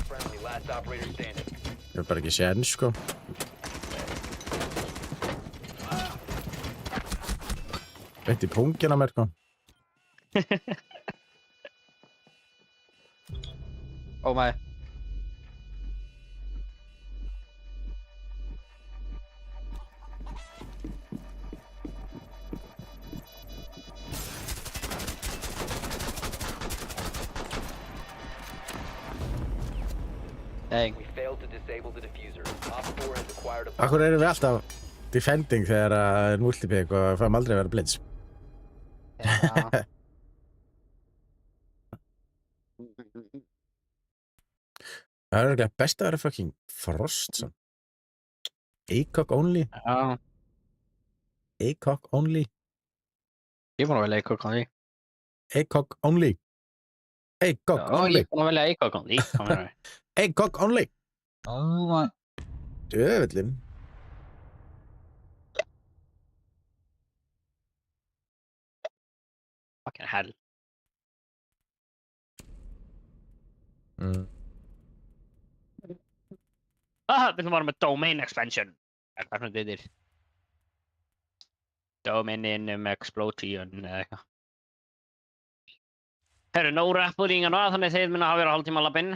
Friendly, last operator standing. Ég er bara ekki séns, sko. Veitt í pungin á mér, sko. Oh my. Dang. We failed to disable the diffuser. Op 4 has acquired a bomb. Akkur erum við alltaf defending þegar það er multipick og fæum aldrei að vera blitz. Ja. Það er örugglega best að vera fucking Frost samt. ACOG only. Já, ACOG only. ég er búinn að velja ACOG Only. ACOG only. ACOG Já, ég only. er búinn að velja ACOG Only. Hvað meinar þú? ACOG only. Oh my. Djöfullinn. Fucking hell. Við ætlum að vera með domain expansion. Hvað svona þetta er? Domain explosion eða eitthvað. Herru, no rapping og þannig þeir minna hafa verið að hálftíma að labba inn.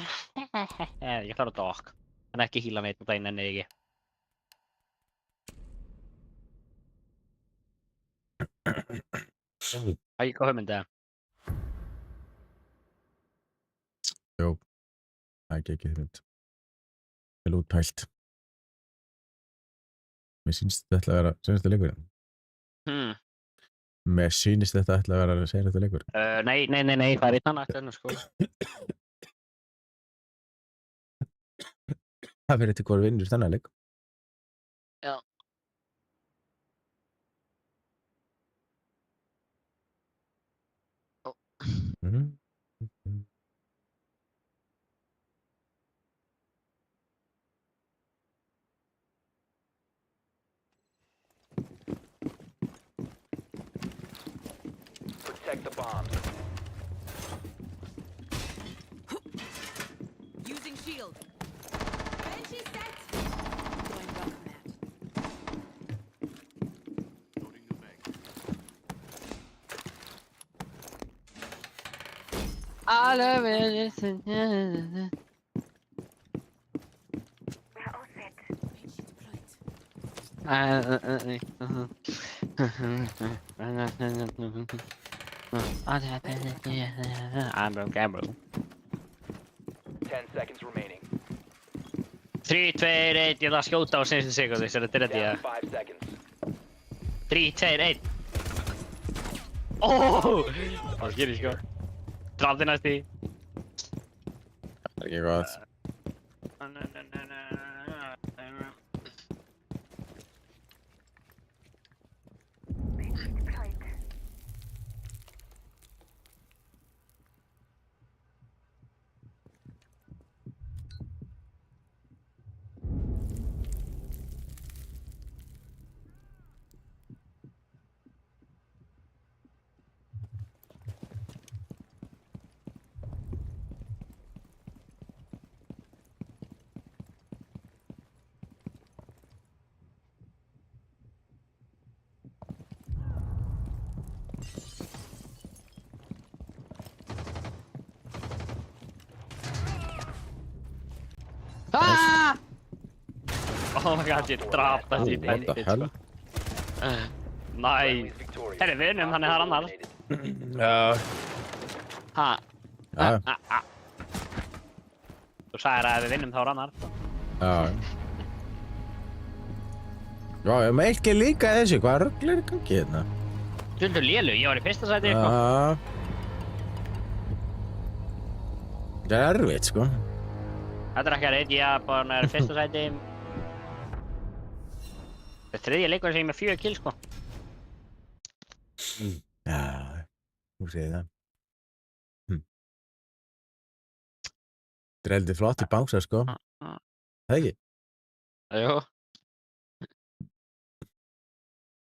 Ég klára dog. En ekki híla neitt og það nenni ég ekki. Það er ekki hvað hugmynd eða? Það er ekki hugmynd. Vel útpælt. Mér sýnist þetta ætla að vera seinasta leikurinn. Mér sýnist þetta ætla að vera seinasta leikur. Nei, það er einn annað eftir sko. Það fyrir til hvort vinnur þennan leik. Já. Protect the bombs. Using shield. Banshee set. Going rough, Matt. I love it. Banshee deployed. I'm broke, I'm broke. 10 seconds remaining. 3, 2, 1, ég ætla að skjóta á senstu sekundu, þess að þetta er rétt í Down það. 5 seconds. 3, 2, 1. Óóóó! Það skilur sko. Drafði næst í. Það er ekki gott. Ah! Oh my god, ég draf þessi Oh, what the hell? Næ. Friendly's victorious. Herri, við unnum, þannig það er annar. Já. Ha. Já. Þú sagðir að ef við vinnum þá er annar. Já. Já, ég með ekki líka þessu. Hvað rugl er í gangi hérna? Stundum lélu, ég var í fyrsta sæti, sko. Já. Það er erfitt, sko. Þetta er ekki að reynd, ég er bara í fyrsta sæti. Það er þriðja leikur sem ég er með 4 kill, sko. Já, þú segir það. Það er heldur flott í bása, sko. Það ekki? Jú.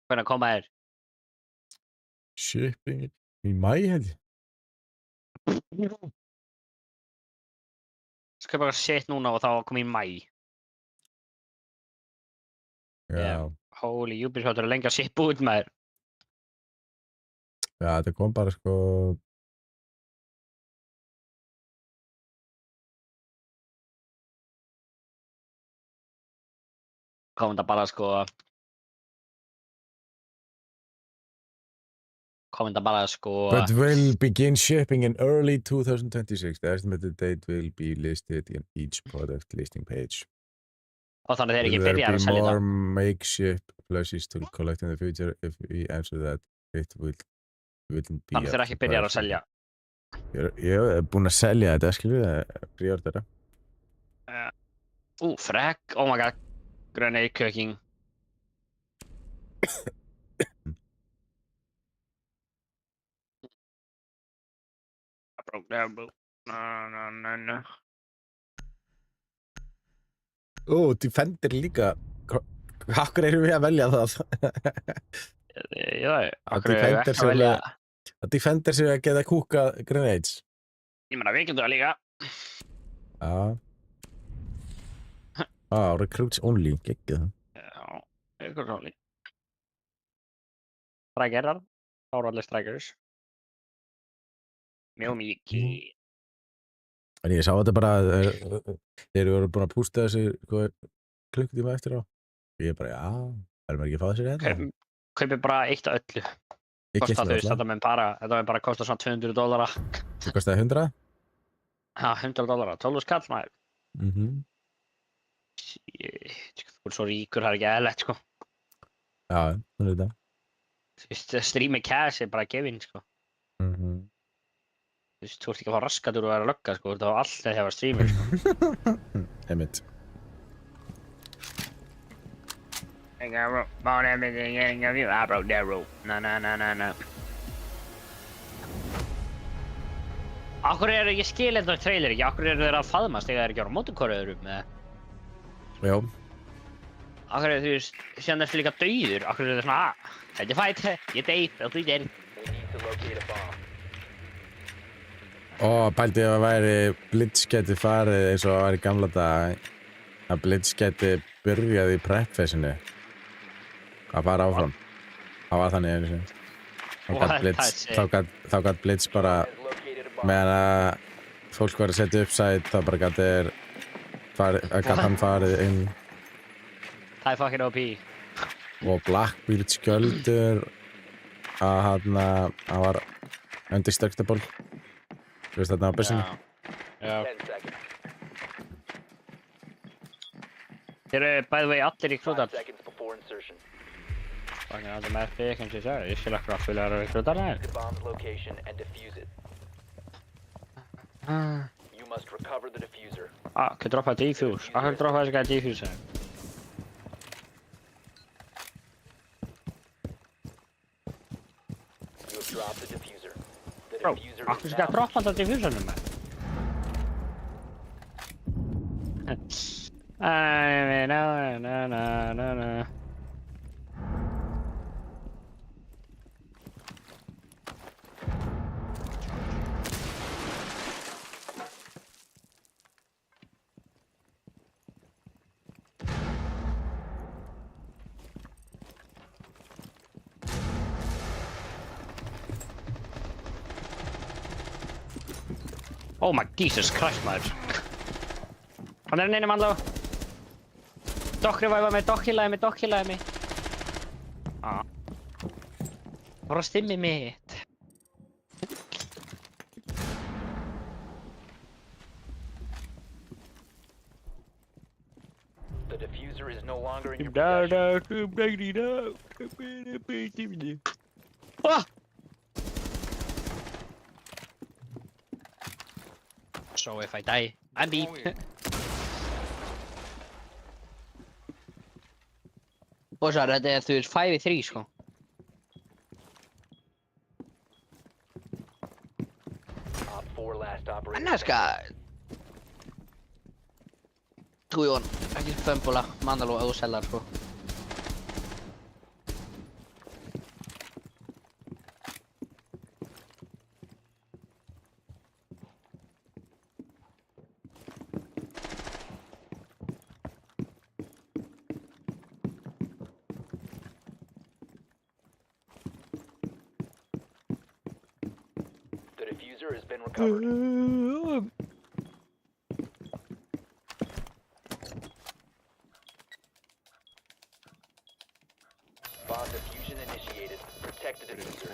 Hvernig koma þér? Shipping í mæ, held ég. Skal bara shit núna og þá kom í mæ. Já. Holy, Ubisoft er lengi að shippa út með þér. Já, þetta kom bara, sko... Kom þetta bara, sko... But will begin shipping in early 2026. The estimated date will be listed in each product listing page. Og þannig þeir ekki Will there byrjar að be selja more það. makeshift plushies to collect in the future? If we answer that, it wouldn't be Þannig þeir ekki byrjar að selja. Ég er búinn að selja þetta, skilur við, pre-ordera. Ooh, frag. Oh my god. Grenade cooking. I broke that, bro. No. Ó, Defender líka. Akkur erum við að velja það? Já, Að okkur erum við Defender ekki sem að velja. Að Defender sem að geta kúka grenades. Ég meina, við getum það líka. Já. Recruits only, geggið það. Já, ykkur róli. Strækjarar. Það voru allir strækjars. Mjög mikið. En ég sá þetta bara, þeir eru búin að pústa þessu klukkutíma eftir á. Ég bara, já, maður ekki að fá þessu hérna? Kaupið bara eitt af öllu. Ég Kostar keypti þú veist, það þetta mun bara kosta svona $200. Það kostaði 100? Ha, $100. 12 skall, maður. Þú er svo ríkur, það er ekki eðlilegt, sko. Já, það er þetta. Þú veist, streaming cash er bara gefinn, sko. Þú veist, þú ert ekki að fá raskatur og vera lögga, sko. Þú ert að fá allt þegar það var streamer, sko. Einmitt. I bought everything of you. I broke that rule. No. Akkur ég skil þetta trailer ekki, akkur þeir að faðmast þegar þeir ekki ára mótorkoröðurum eða? Já. Akkur þú veist, síðan þessu líka dauður, akkur þeir svona, þetta er fætt, ég deyð, þú deyð. We need to locate a bomb. Pældi ef að væri Blitz geti farið eins og það væri gamla dag að Blitz geti byrjað í prep-phase-inu að fara áfram. Það var þannig einu sinni. Þá gat Blitz bara meðan að fólk var að setja upp sæt þá bara gat hann farið inn. Það er fucking OP. Og Blackbeard skjöldur að hann var undestructible. Þú veist þarna á byssinu? Já. 10 seconds. Þeir eru by the way allir í 5 krútar. seconds before insertion. Fucking allir með þig, eins og ég sagði, ég skil akkur að fylgja þér í krútar The bomb's location and defuse it. You must recover the diffuser. Hvað droppaði defuse? Akkur droppaði þessi gæði defuse? You have dropped the diffuser. The Bro, diffuser akkur is skal now droppa þetta diffuserinn með? No. Oh my Jesus Christ, maður. Hann er inni mannlá. Dokkrivæfa mig, dokkhilaði mig. Bara stimmi mitt. The diffuser is no longer in your No, possession. Ah! So if I die, I'm beat. Bossar, þetta er þú veist 5-3 sko. Op 4 last operator. Annars skal Þú Jón, ekki fömbula Mandaló ef þú sellar sko. The diffuser has been recovered. Bomb diffusion initiated. Protect the diffuser.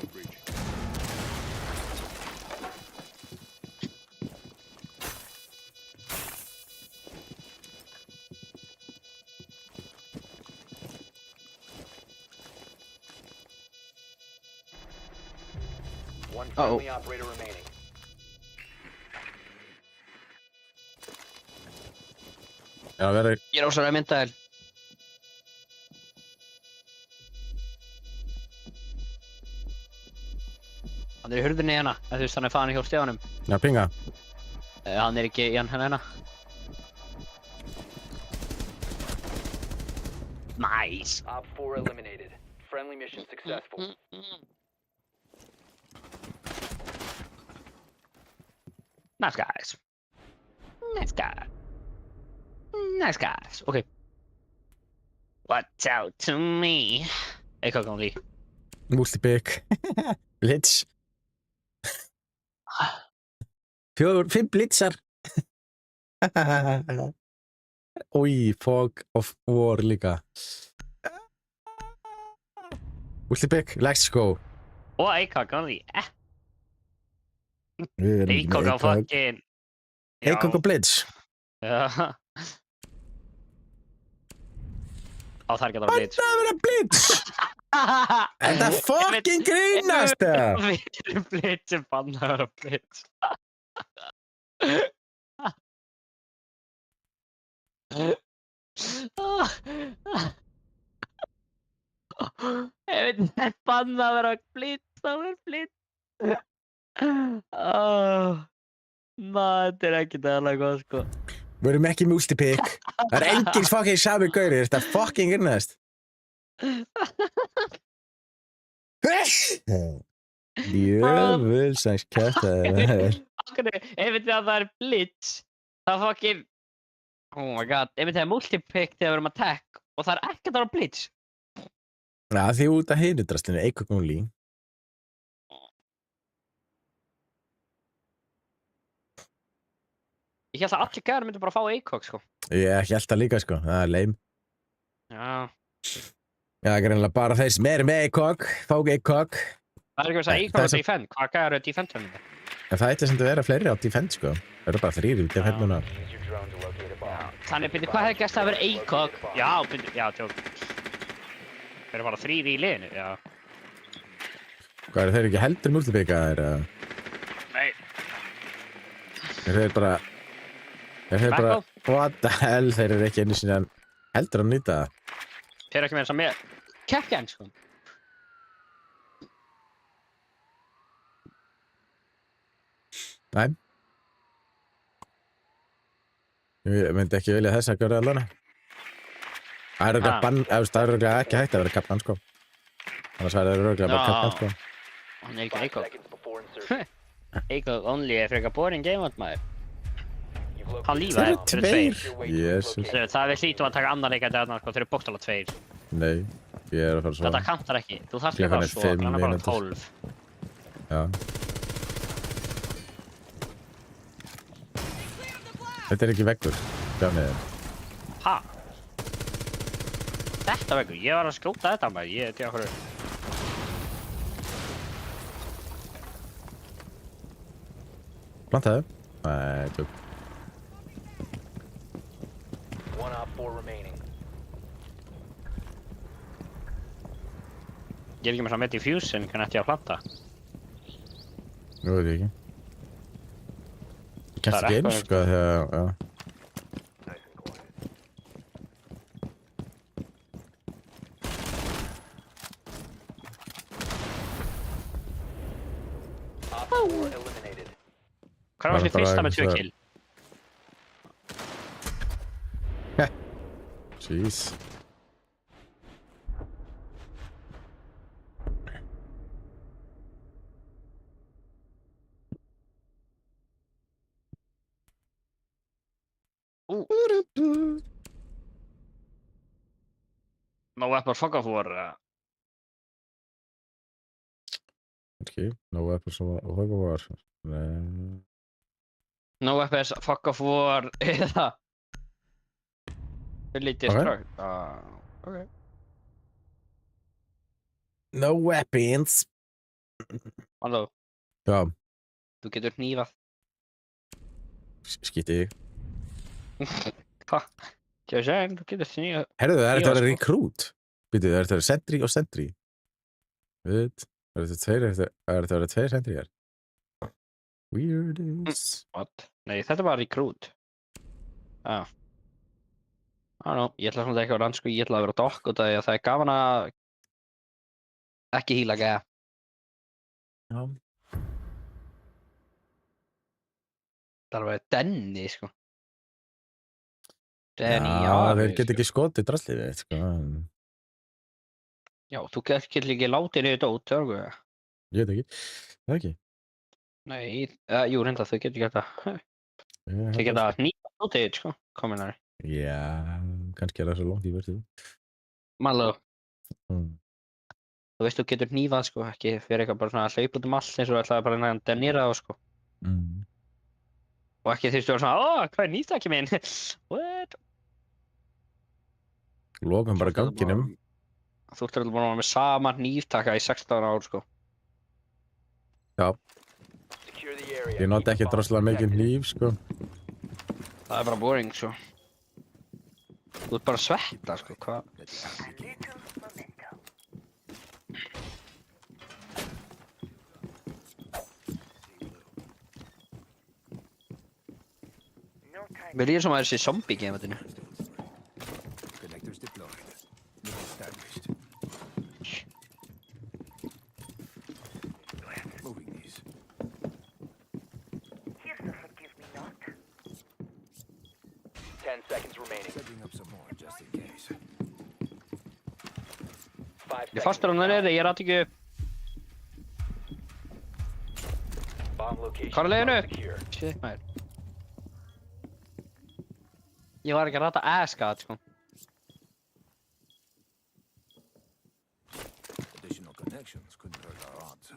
One friendly operator remaining. Já, vera... Ég er ósverið að mynda þér. Hann er í hurðinni hérna, þú veist hann er faðan hjá stefanum. Já, pinga. Hann er ekki í hann hérna. Nice. Op 4 eliminated. Friendly mission successful. Nice guys. Nice guys. Nice guys. Okay. Watch out to me. ACOG only. Multipick. Blitz. 5 blitzar. Új, Fog of War líka. Multipick, let's go. Og ACOG only. Við erum ACOG á fucking... ACOG og Blitz. Já. Á það er ekki að vera blitz. Það er vera Blitz. Þetta fucking grínast það. Við erum blitz sem banna að vera blitz. Ég veit ekki að banna að vera blitz, það er blitz. Þetta er ekki það góð sko. Við erum ekki multipick. Það er engin fucking sami gauri. Þetta fucking grínast. Jöfulsans kjaftaði. Ef þetta að það er blitz, það fucking... Oh my god, ef þetta er multipick þegar við erum attack og það er ekkert að vera blitz. Já, því út af hinudraslinu, ACOG only. Ég held að allir gæðar myndu bara að fá ACOG sko. Ég held það líka sko, það er leim. Já. Já, það er greinilega bara þeir sem er með ACOG, fá ACOG. Það er ekki að segja ACOG og defend, hvað gæðar eru defend höfnum? En það ætti sem að vera fleiri á defend sko. Það eru bara 3 í defend núna. Use your drone to locate a bomb. Þannig, byrju, hvað hefði gæst að vera ACOG? Já, byrju, já, tjók. Það eru bara 3 í liðinu, já. Hvað eru þeir ekki heldur multipickaðir? Nei. Er þeir bara... What the hell, þeir eru ekki einu sinni heldur að nýta það. Þeir eru ekki með þess að með... Keppjan, sko. Nei. Ég myndi ekki vilja þess að gera allan. Það er örugglega ekki hægt að vera kappan, sko. Annars væri það örugglega bara kappan, sko. Hann er ekki ACOG. Seconds before insertion. ACOG only er frekar boring game mode, maður. You've Hann located lífa Þeir er eru fyrir 2. tveir. Jesus. Það er hlýtum að taka annan leikandi að þarna, sko, þeir eru bókstala 2. Nei, ég er að fara svo. Þetta kantar ekki. Þú þarft Klukkan líka er svo, 5 hann er bara mínútur. 12. Já. Þetta er ekki veggur. Sjá niður. Ha? Þetta veggur, ég var að skjóta þetta maður, ég veit okkur. Plantaðu? Nei, tjók. One op 4 remaining. Ég er ekki með svo með diffusion, hvernig ætti ég að planta? Nú veit ég ekki. Ég kemst Það er ekki inn, eitthvað- sko, þegar... Já. Nice and quiet. Op 4 eliminated. Hvað var þessi Bara fyrsta með 2 eitthvað- kill? Jeez. No weapon fuck off war. Ekki, no weapons og það var. Nei. No weapons fuck off war eða Lítið Ok. strögt. Ok. No weapons. Halló, Já, þú getur hnífað. skýtti ég. Hvað? Ég segi, þú getur hnífað. Herðu, það er þetta að vera sko. recruit. Býtu, það er þetta að vera sentry og sentry. Veit, það er þetta að vera 2 sentryar. Weirdest. What? Nei, þetta var recruit. Ah. ég ætla svona ekki að vera sko, ég ætla að vera dokk út af því að það er gaman að ekki híla gæða. Já. Það er alveg Denny, sko. Denny, Já, þeir sko. get ekki skotið draslið við, sko. Já, þú getur ekki látið niður dót, örgu. Ég veit ekki. Það ekki. Nei, jú, reynda, þau getur gert það. Þau geta nýta dótið, sko, kominari. Já, kannski er það svo langt í verðið. Maló, Mm. þú veist, þú getur nýfað, sko, ekki fyrir eitthvað bara svona að hlaupa út um allt eins og þú ætlaði bara að denýra það, sko. Mm. Og ekki þurftu að vera svona, hvað er nýttakið minn? What? Lokum bara ganginum. Þú ert alltaf búin að vera með sama nýftaka í 16 ár, sko. Já, Secure the area. ég noti Keep ekki the bombs droslega mikið protected. hníf, sko. Það er bara boring, sko. Þú ert bara að svetta, sko, hvað? A little memento. No time. Mér líður sem að það er þessi zombie-gameatinu. Connectors deployed. New established. Moving these. Here's the forgive me not. 10 seconds remaining. Setting up some more just in case. 5 Ég fastur hann neyri, ég rætt ekki upp. Bomb location Hvar er leiðin marked upp? secure. Shit, maður. Ég var ekki að rætta ass-gat, sko. Additional connections couldn't hurt our odds.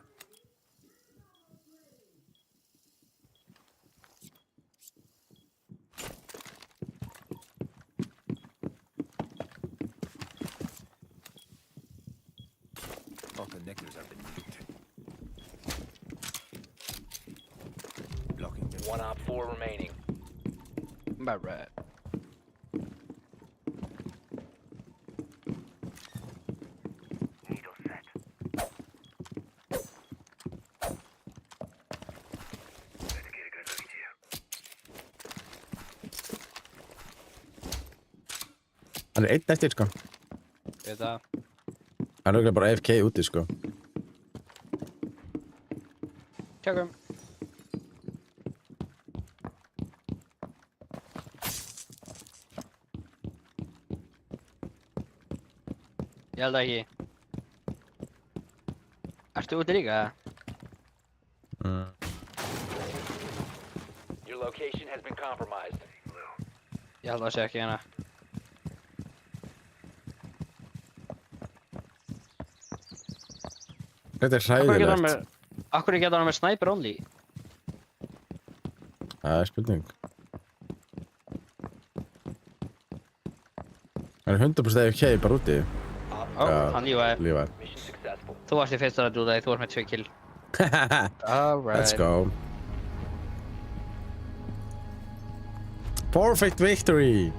All connectors have been leaked. Blocking them. 1 op 4 remaining. About right. Needle set. Let's get a good look at you. Hann er einn eftir, sko. Veit það. Hann er örugglega bara AFK úti, sko. Tjökkum. Ég held ekki. Ertu úti líka? Mm. Your location has been compromised. Ég held að það sé ekki hérna. Þetta er hræðilegt. Akkur geta hann með sniper only? Það er spurning. Hann er 100% AFK bara úti. Ó, Já. hann lífaði. Lífað. Mission successful. Þú varst í fyrsta að dúða því, þú varst með 2 kill. Alright. Let's go. Perfect victory!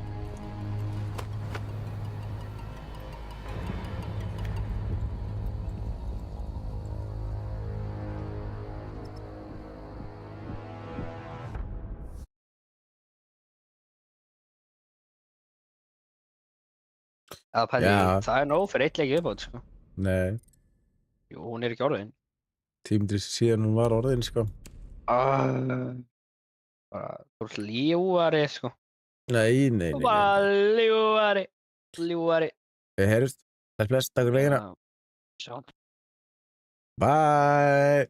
Það pæli, Já. það er nóg fyrir 1 leik viðbót, sko. Nei, Jú, hún er ekki orðin. tímdur síðan hún var orðin, sko. Bara, þú ert ljúari, sko. Nei, nei, Þú nei. bara ljúari. Ljúari. Við heyrjumst. Þess bless, takk fyrir veginna. Sjá. Bye!